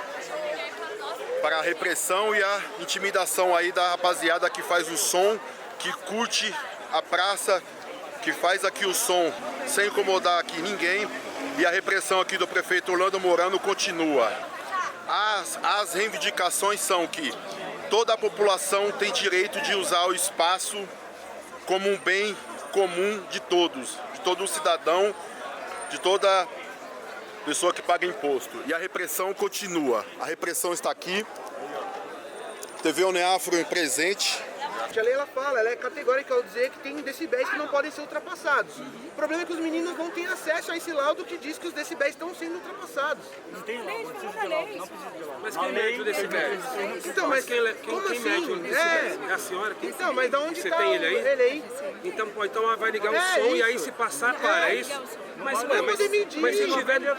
para a repressão e a intimidação aí da rapaziada que faz o som, que curte a praça, que faz aqui o som sem incomodar aqui ninguém, e a repressão aqui do prefeito Orlando Morano continua. As reivindicações são que toda a população tem direito de usar o espaço como um bem comum de todos, de todo cidadão, de toda pessoa que paga imposto. E a repressão continua. A repressão está aqui. TV Uneafro presente. A lei ela fala, ela é categórica ao dizer que tem decibéis que não podem ser ultrapassados. O problema é que os meninos não têm acesso a esse laudo que diz que os decibéis estão sendo ultrapassados. Não tem laudo, não precisa de laudo, não precisa de laudo. Mas quem mede o decibéis? Então, mas quem como mede assim? o decibéis? É a senhora? Então, mas da onde você tá tem ele aí? Ele aí? Então ela vai ligar o som e aí isso. se passar, para, é isso? Mas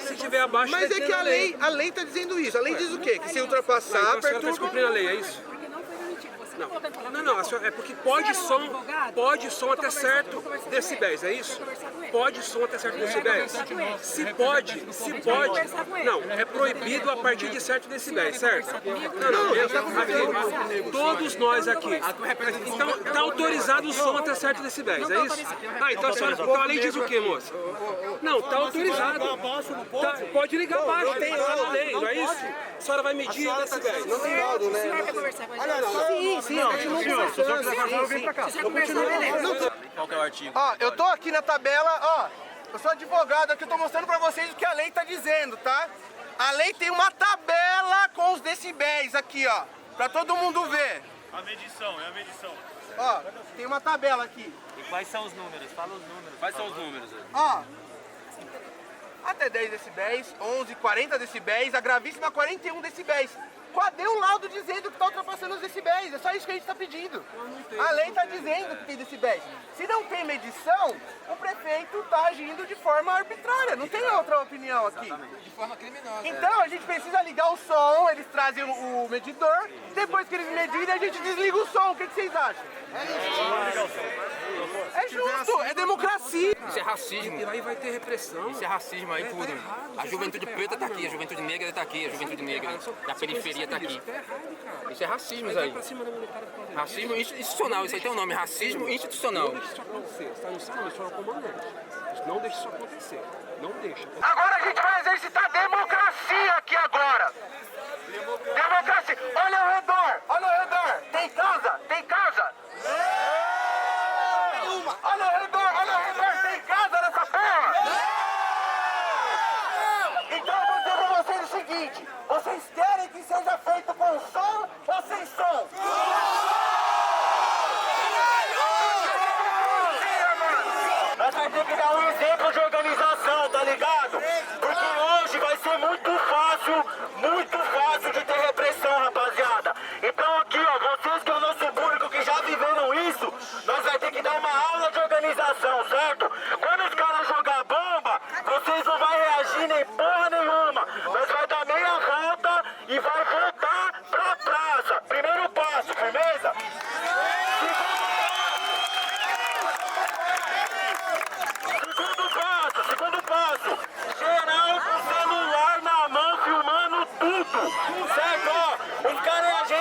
se tiver abaixo... Mas é que a lei está dizendo isso. A lei diz o quê? Que se ultrapassar, Então a senhora está perturba... descumprindo a lei, é isso? Não, a senhora, é porque pode som até certo decibéis, é isso? Pode som até certo decibéis? Se pode, não, é proibido a partir de certo decibéis, certo? Não, aqui, todos nós aqui, então está autorizado o som até certo decibéis, é isso? Então a senhora, então a lei diz o que, moça? Não, está autorizado, pode ligar abaixo, está na lei, não é isso? A senhora vai medir decibéis, não tem laudo, né? Sim, a gente não Qual que é o artigo? Ó, eu tô aqui na tabela, ó, eu sou advogado aqui, eu tô mostrando pra vocês o que a lei tá dizendo, tá? A lei tem uma tabela com os decibéis aqui, ó, pra todo mundo ver. A medição. Ó, tem uma tabela aqui. E quais são os números? Fala os números. Quais são os números? Ó, até 10 decibéis, 11, 40 decibéis, a gravíssima 41 decibéis. Cadê o laudo dizendo que está ultrapassando os decibéis? É só isso que a gente está pedindo. A lei está dizendo que tem decibéis. Se não tem medição, o prefeito está agindo de forma arbitrária. Não tem outra opinião aqui. De forma criminosa. Então a gente precisa ligar o som, eles trazem o medidor. Depois que eles medirem, a gente desliga o som. O que vocês acham? É justo, é democracia. Isso é racismo. E aí vai ter repressão. Isso é racismo aí puro. A juventude preta tá aqui, a juventude negra tá aqui, a juventude negra da periferia tá aqui. Isso é racismo isso aí. Racismo institucional, isso aí tem um nome, racismo institucional. Não deixe isso acontecer. Está no salão, isso é o comandante. Não deixe isso acontecer. Não deixa. Agora a gente vai exercitar democracia aqui agora. Democracia. Olha ao redor. Tem casa? Olha ao redor, tem casa nessa porra.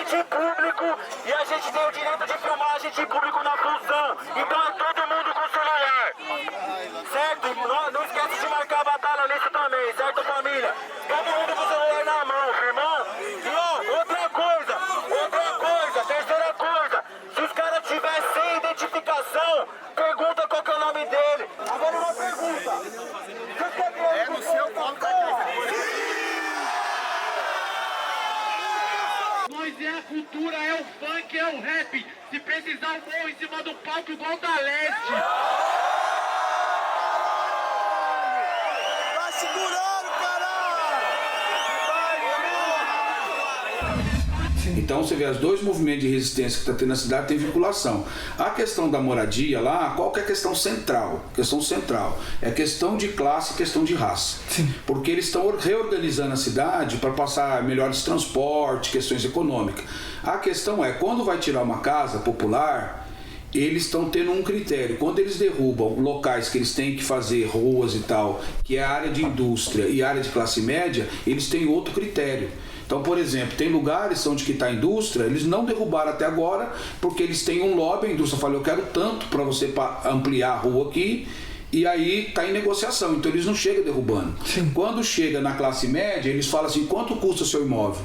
agente público e a gente tem o direito de filmar agente público na função. Então é todo mundo com celular. Certo? Não esquece de marcar a batalha nisso também, certo, família? Todo mundo com o celular na mão, firmão. E ó, outra coisa, terceira coisa. Se os caras tiverem sem identificação, pergunta qual que é o nome dele. Agora uma pergunta. É no seu colo da Nós é a cultura, é o funk, é o rap. Se precisar, eu vou em cima do palco igual da Leste. Vai segurando, caralho! Então você vê os dois movimentos de resistência que está tendo na cidade tem vinculação. A questão da moradia lá, qual que é a questão central? Questão central é questão de classe e questão de raça. Sim. Porque eles estão reorganizando a cidade para passar melhores transportes, questões econômicas. A questão é, quando vai tirar uma casa popular, eles estão tendo um critério. Quando eles derrubam locais que eles têm que fazer ruas e tal, que é a área de indústria e a área de classe média, eles têm outro critério. Então, por exemplo, tem lugares onde que está a indústria, eles não derrubaram até agora, porque eles têm um lobby, a indústria falou, eu quero tanto para você ampliar a rua aqui, e aí está em negociação, então eles não chegam derrubando. Sim. Quando chega na classe média, eles falam assim, quanto custa seu imóvel?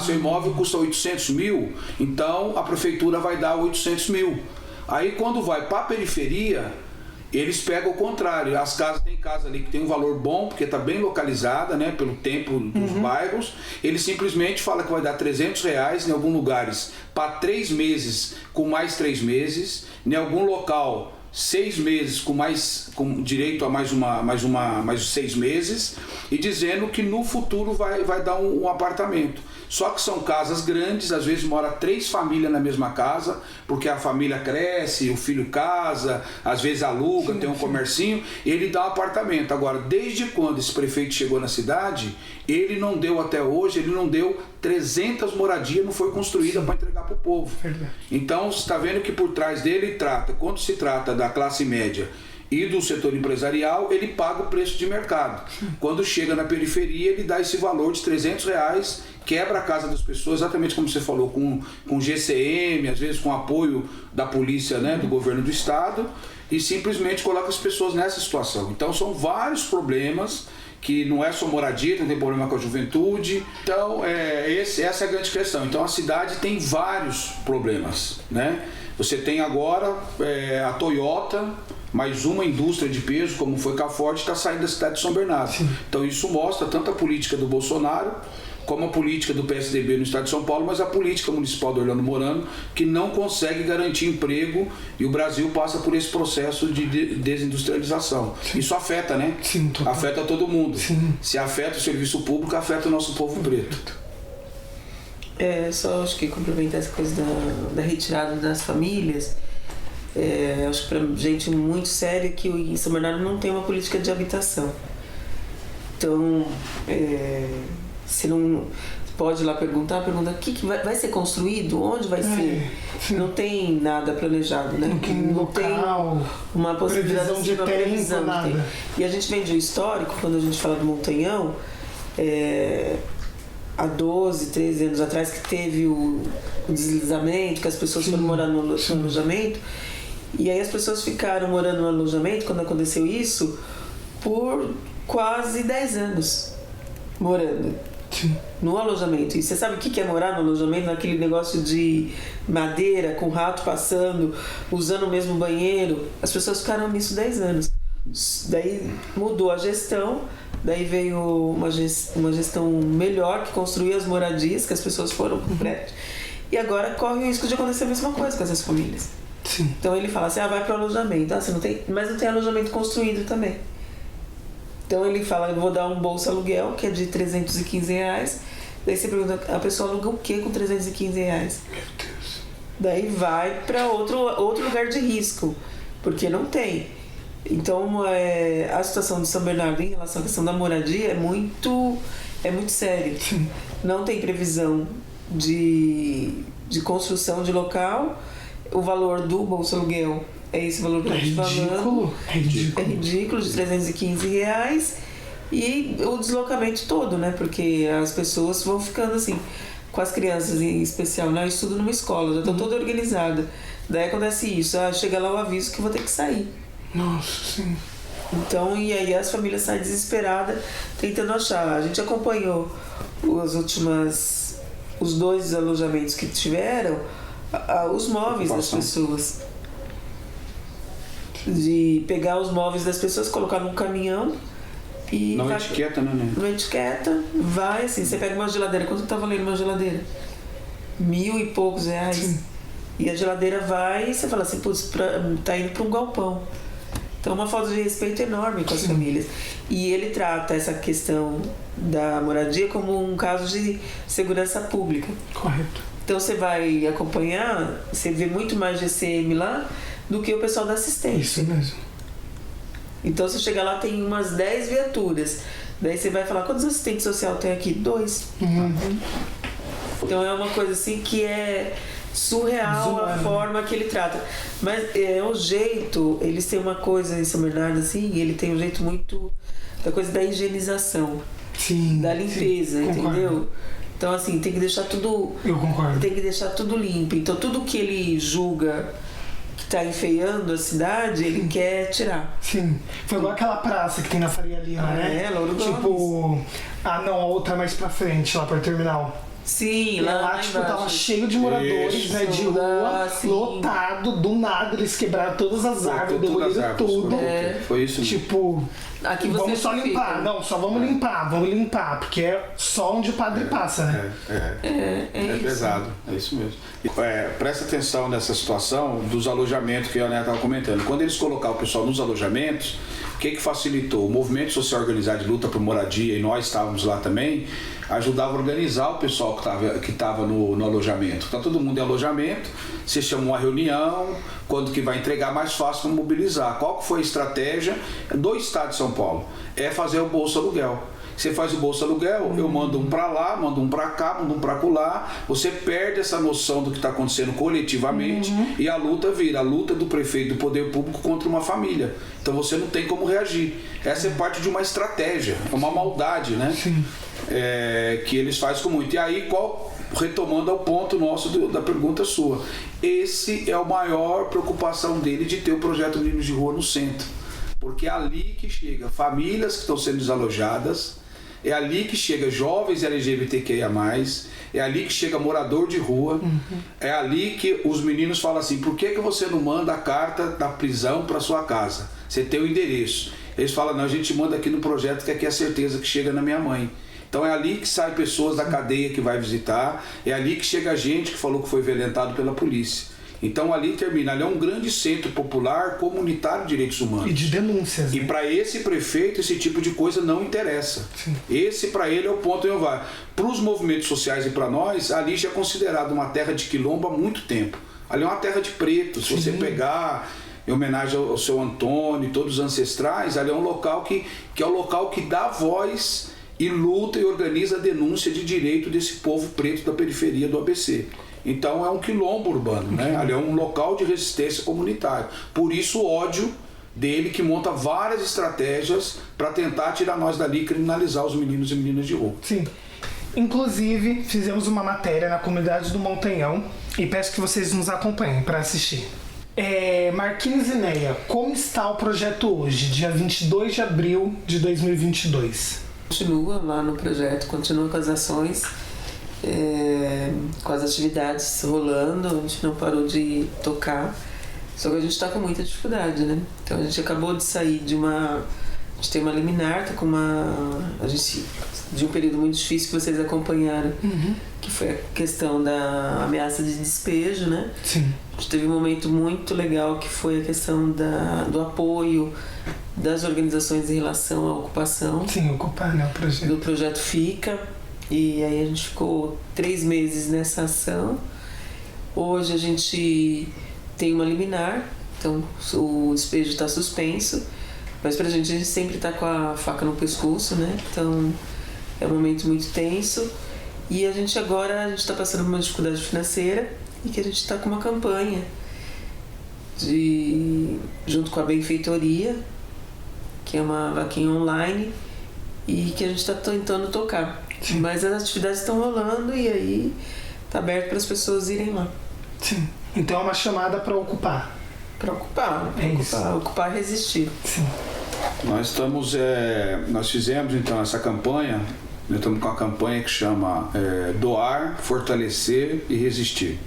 Seu imóvel custa 800 mil, então a prefeitura vai dar 800 mil. Aí quando vai para a periferia, eles pegam o contrário. As casas, tem casa ali que tem um valor bom, porque está bem localizada, né, pelo tempo dos bairros. Eles simplesmente falam que vai dar R$300 em alguns lugares para 3 meses com mais 3 meses. Em algum local 6 meses com direito a mais 6 meses, e dizendo que no futuro vai dar um apartamento. Só que são casas grandes, às vezes mora 3 famílias na mesma casa, porque a família cresce, o filho casa, às vezes aluga, tem um comercinho, ele dá um apartamento. Agora, desde quando esse prefeito chegou na cidade, ele não deu até hoje, ele não deu 300 moradias, não foi construída para entregar para o povo. Verdade. Então, você está vendo que por trás dele quando se trata da classe média e do setor empresarial, ele paga o preço de mercado. Quando chega na periferia, ele dá esse valor de R$300, quebra a casa das pessoas, exatamente como você falou, com GCM, às vezes com apoio da polícia, né, do governo do estado, e simplesmente coloca as pessoas nessa situação. Então são vários problemas, que não é só moradia, tem problema com a juventude. Então essa é a grande questão. Então a cidade tem vários problemas, né? Você tem agora a Toyota, mais uma indústria de peso, como foi com a Ford, está saindo da cidade de São Bernardo. Sim. Então isso mostra tanto a política do Bolsonaro, como a política do PSDB no estado de São Paulo, mas a política municipal do Orlando Morano, que não consegue garantir emprego, e o Brasil passa por esse processo de desindustrialização. Sim. Isso afeta, né? Sim, afeta todo mundo. Sim. Se afeta o serviço público, afeta o nosso povo preto. Só acho que complementar essa coisa da retirada das famílias. Acho que para gente muito sério que em São Bernardo não tem uma política de habitação. Então, se não pode ir lá pergunta o que vai ser construído, onde vai ser. Não tem nada planejado, né? Não tem uma possibilidade de uma previsão. Nada. E a gente vem de um histórico, quando a gente fala do Montanhão, há 12, 13 anos atrás, que teve o deslizamento, que as pessoas foram morar no alojamento, e aí as pessoas ficaram morando no alojamento, quando aconteceu isso, por quase 10 anos morando no alojamento. E você sabe o que é morar no alojamento? Naquele negócio de madeira, com rato passando, usando o mesmo banheiro. As pessoas ficaram nisso 10 anos. Daí mudou a gestão, daí veio uma gestão melhor, que construiu as moradias, que as pessoas foram para o prédio. E agora corre o risco de acontecer a mesma coisa com essas famílias. Sim. Então ele fala assim, vai para o alojamento. Você não tem, mas não tem alojamento construído também. Então ele fala, eu vou dar um bolsa aluguel, que é de R$315. Daí você pergunta, a pessoa aluga o que com R$315? Meu Deus. Daí vai para outro lugar de risco, porque não tem. Então a situação de São Bernardo em relação à questão da moradia é muito séria. Não tem previsão de construção de local. O valor do bolsa aluguel é esse valor que eu estou falando. É ridículo, de R$315. E o deslocamento todo, né? Porque as pessoas vão ficando assim. com as crianças em especial, né? Eu estudo numa escola, já estou toda organizada. Daí acontece isso, chega lá o aviso que eu vou ter que sair. Nossa, sim. Então, e aí as famílias saem desesperadas tentando achar. A gente acompanhou os 2 alojamentos que tiveram, os móveis das pessoas. De pegar os móveis das pessoas, colocar num caminhão e... Não etiqueta, né? Não etiqueta, vai assim, você pega uma geladeira, quanto tá valendo uma geladeira? 1.000 e poucos reais. Sim. E a geladeira vai e você fala assim, putz, tá indo para um galpão. Então é uma falta de respeito enorme com as famílias. E ele trata essa questão da moradia como um caso de segurança pública. Correto. Então você vai acompanhar, você vê muito mais GCM lá do que o pessoal da assistência. Isso mesmo. Então você chega lá, tem umas 10 viaturas. Daí você vai falar, quantos assistentes sociais tem aqui? 2. Então é uma coisa assim que é surreal a forma que ele trata. Mas é um jeito, eles têm uma coisa em São Bernardo assim, ele tem um jeito muito da coisa da higienização. Sim. Da limpeza, sim, entendeu? Então assim, tem que deixar tudo... Eu concordo. Tem que deixar tudo limpo. Então tudo que ele julga que tá enfeiando a cidade, ele quer tirar. Sim. Foi igual aquela praça que tem na Faria Lima, né? Louro tipo... não, a outra mais pra frente, lá para o terminal. Sim, lá tipo, tava cheio de moradores, né, de rua, lotado, do nada eles quebraram todas as árvores, demoliram tudo. Foi isso mesmo. Tipo, aqui vamos só limpar. Não, só vamos limpar, porque é só onde o padre passa, né? É pesado, é isso mesmo. Presta atenção nessa situação dos alojamentos que a Ana estava comentando. Quando eles colocaram o pessoal nos alojamentos, o que facilitou? O movimento social organizado de luta por moradia, e nós estávamos lá também, ajudava a organizar o pessoal que estava no alojamento. Está todo mundo em alojamento, você chama uma reunião, quando que vai entregar, mais fácil para mobilizar. Qual que foi a estratégia do Estado de São Paulo? É fazer o Bolsa Aluguel. Você faz o Bolsa Aluguel, eu mando um para lá, mando um para cá, mando um para acolá, você perde essa noção do que está acontecendo coletivamente e a luta vira a luta do prefeito, do poder público contra uma família. Então você não tem como reagir. Essa é parte de uma estratégia, é uma maldade, né? Sim. Que eles fazem com muito. E aí, retomando ao ponto nosso da pergunta sua, esse é a maior preocupação dele de ter o projeto Meninos de Rua no centro. Porque é ali que chega famílias que estão sendo desalojadas, é ali que chega jovens LGBTQIA+, é ali que chega morador de rua, é ali que os meninos falam assim, por que você não manda a carta da prisão para sua casa? Você tem o endereço. Eles falam, não, a gente manda aqui no projeto que aqui é a certeza que chega na minha mãe. Então é ali que saem pessoas da cadeia que vai visitar, é ali que chega gente que falou que foi violentado pela polícia. Então ali termina, ali é um grande centro popular comunitário de direitos humanos. E de denúncias. E para esse prefeito esse tipo de coisa não interessa. Sim. Esse para ele é o ponto onde vai. Para os movimentos sociais e para nós, ali já é considerado uma terra de quilombo há muito tempo. Ali é uma terra de pretos. Se você pegar em homenagem ao seu Antônio e todos os ancestrais, ali é um local que é o local que dá voz e luta e organiza a denúncia de direito desse povo preto da periferia do ABC. Então é um quilombo urbano, né? Ali é um local de resistência comunitária. Por isso o ódio dele, que monta várias estratégias para tentar tirar nós dali e criminalizar os meninos e meninas de rua. Sim. Inclusive, fizemos uma matéria na comunidade do Montanhão e peço que vocês nos acompanhem para assistir. Marquinhos e Neia, como está o projeto hoje, dia 22 de abril de 2022? Continua lá no projeto, continua com as ações. Com as atividades rolando, a gente não parou de tocar, só que a gente está com muita dificuldade, né? Então a gente acabou de sair de a gente tem uma liminar, tá com de um período muito difícil que vocês acompanharam, que foi a questão da ameaça de despejo, né? Sim. A gente teve um momento muito legal que foi a questão do apoio das organizações em relação à ocupação. Sim, ocupar, né? O projeto. Do projeto Fica. E aí a gente ficou 3 meses nessa ação. Hoje a gente tem uma liminar, então o despejo está suspenso, mas pra gente a gente sempre está com a faca no pescoço, né? Então é um momento muito tenso. E a gente está passando por uma dificuldade financeira e que a gente está com uma campanha junto com a Benfeitoria, que é uma vaquinha online, e que a gente está tentando tocar. Sim. Mas as atividades estão rolando e aí tá aberto para as pessoas irem lá. Sim. Então é uma chamada para ocupar. Para ocupar, ocupar e resistir. Sim. Nós fizemos então essa campanha, nós estamos com uma campanha que chama Doar, Fortalecer e Resistir.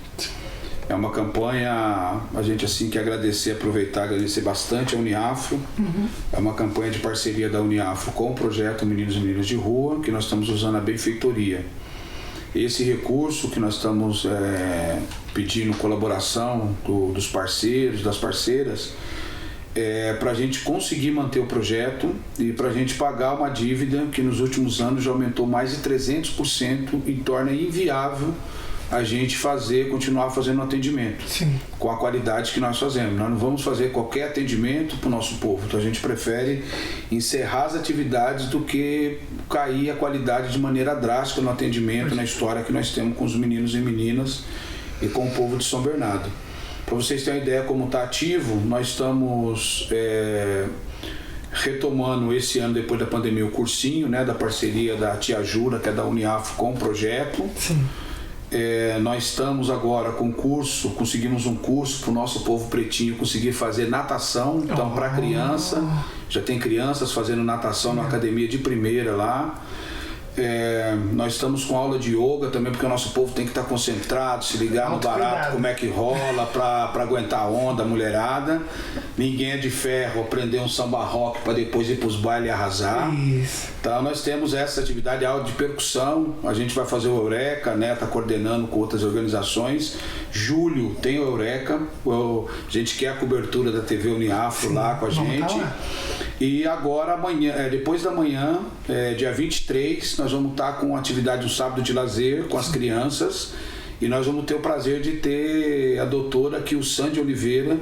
É uma campanha, a gente assim quer agradecer bastante a Uniafro. É uma campanha de parceria da Uniafro com o projeto Meninos e Meninas de Rua, que nós estamos usando a benfeitoria. Esse recurso que nós estamos pedindo colaboração dos parceiros, das parceiras, para a gente conseguir manter o projeto e para a gente pagar uma dívida que nos últimos anos já aumentou mais de 300% e torna inviável a gente continuar fazendo um atendimento. Sim. Com a qualidade que nós fazemos. Nós não vamos fazer qualquer atendimento para o nosso povo, então a gente prefere encerrar as atividades do que cair a qualidade de maneira drástica no atendimento, na história que nós temos com os meninos e meninas e com o povo de São Bernardo. Para vocês terem uma ideia como está ativo, nós estamos retomando esse ano, depois da pandemia, o cursinho, né, da parceria da Tia Jura, que é da Uniafro, com o projeto. Sim. Nós estamos agora com conseguimos um curso para o nosso povo pretinho conseguir fazer natação, então para criança, já tem crianças fazendo natação na academia de primeira lá. Nós estamos com aula de yoga também, porque o nosso povo tem que estar concentrado, se ligar no barato, como é que rola, para aguentar a onda, a mulherada. Ninguém é de ferro, aprender um samba rock para depois ir para os bailes e arrasar. Isso. Então nós temos essa atividade, aula de percussão, a gente vai fazer o Eureka, né? Tá coordenando com outras organizações. Julho tem o Eureka, a gente quer a cobertura da TV Uniafro lá com a gente. E agora amanhã, depois da manhã, dia 23, nós vamos estar com atividade no sábado de lazer com as crianças e nós vamos ter o prazer de ter a doutora aqui, o Sandy Oliveira,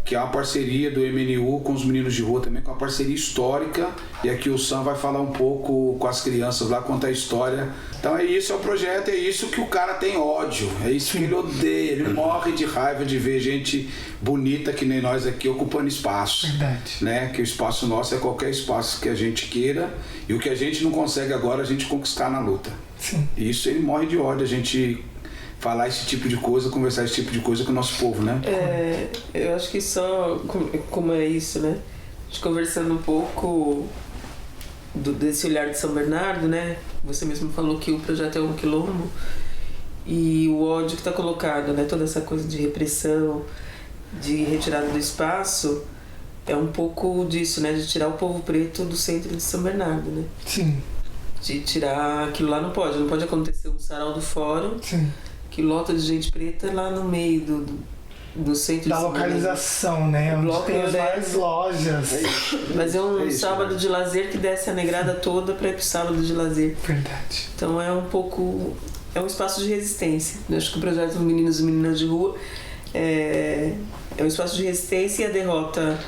que é uma parceria do MNU com os meninos de rua também, com uma parceria histórica, e aqui o Sam vai falar um pouco com as crianças lá, contar a história. Então é isso, é o projeto, é isso que o cara tem ódio, é isso que ele odeia, ele morre de raiva de ver gente bonita que nem nós aqui ocupando espaço. Verdade. Né? Que o espaço nosso é qualquer espaço que a gente queira, e o que a gente não consegue agora a gente conquistar na luta. Sim. E isso ele morre de ódio, a gente falar esse tipo de coisa, conversar esse tipo de coisa com o nosso povo, né? Eu acho que só como é isso, né? A gente conversando um pouco desse olhar de São Bernardo, né? Você mesmo falou que o projeto é um quilombo e o ódio que está colocado, né? Toda essa coisa de repressão, de retirada do espaço, é um pouco disso, né? De tirar o povo preto do centro de São Bernardo, né? Sim. De tirar aquilo lá, não pode acontecer um sarau do fórum. Sim. Que lota de gente preta lá no meio do centro da localização, né? Onde tem as várias lojas. Mas é um sábado de lazer que desce a negrada toda para ir pro sábado de lazer. Verdade. Então é um espaço de resistência. Eu acho que o projeto Meninos e Meninas de Rua é um espaço de resistência e a derrota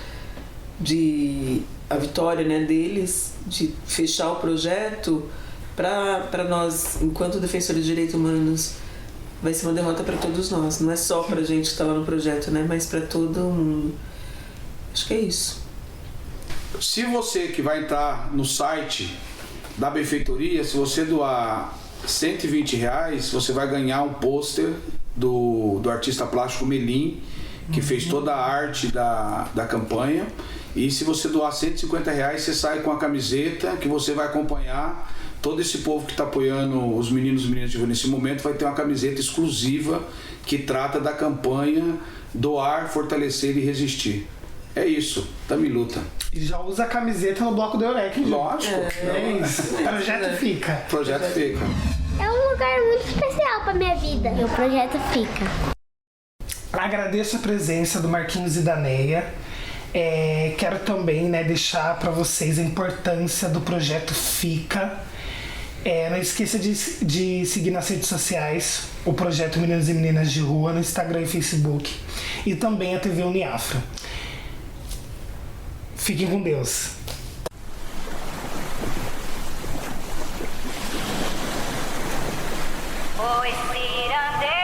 a vitória, né, deles de fechar o projeto para nós, enquanto defensores de direitos humanos, vai ser uma derrota para todos nós. Não é só para a gente que está lá no projeto, né? Mas para todo mundo. Acho que é isso. Se você que vai entrar no site da benfeitoria, se você doar R$120, você vai ganhar um pôster do artista plástico Melim, que fez toda a arte da campanha. E se você doar R$150, você sai com a camiseta que você vai acompanhar. Todo esse povo que está apoiando os meninos e meninas de rua nesse momento vai ter uma camiseta exclusiva que trata da campanha Doar, Fortalecer e Resistir. É isso, tamo em luta. E já usa a camiseta no bloco do Eureka, hein? Lógico. É isso. O projeto fica. Projeto fica. É um lugar muito especial pra minha vida. E o projeto fica. Agradeço a presença do Marquinhos e da Neia. Quero também, né, deixar para vocês a importância do projeto Fica. Não esqueça de seguir nas redes sociais o projeto Meninos e Meninas de Rua no Instagram e Facebook e também a TV Uniafro. Fiquem com Deus. Oi, Cirandê.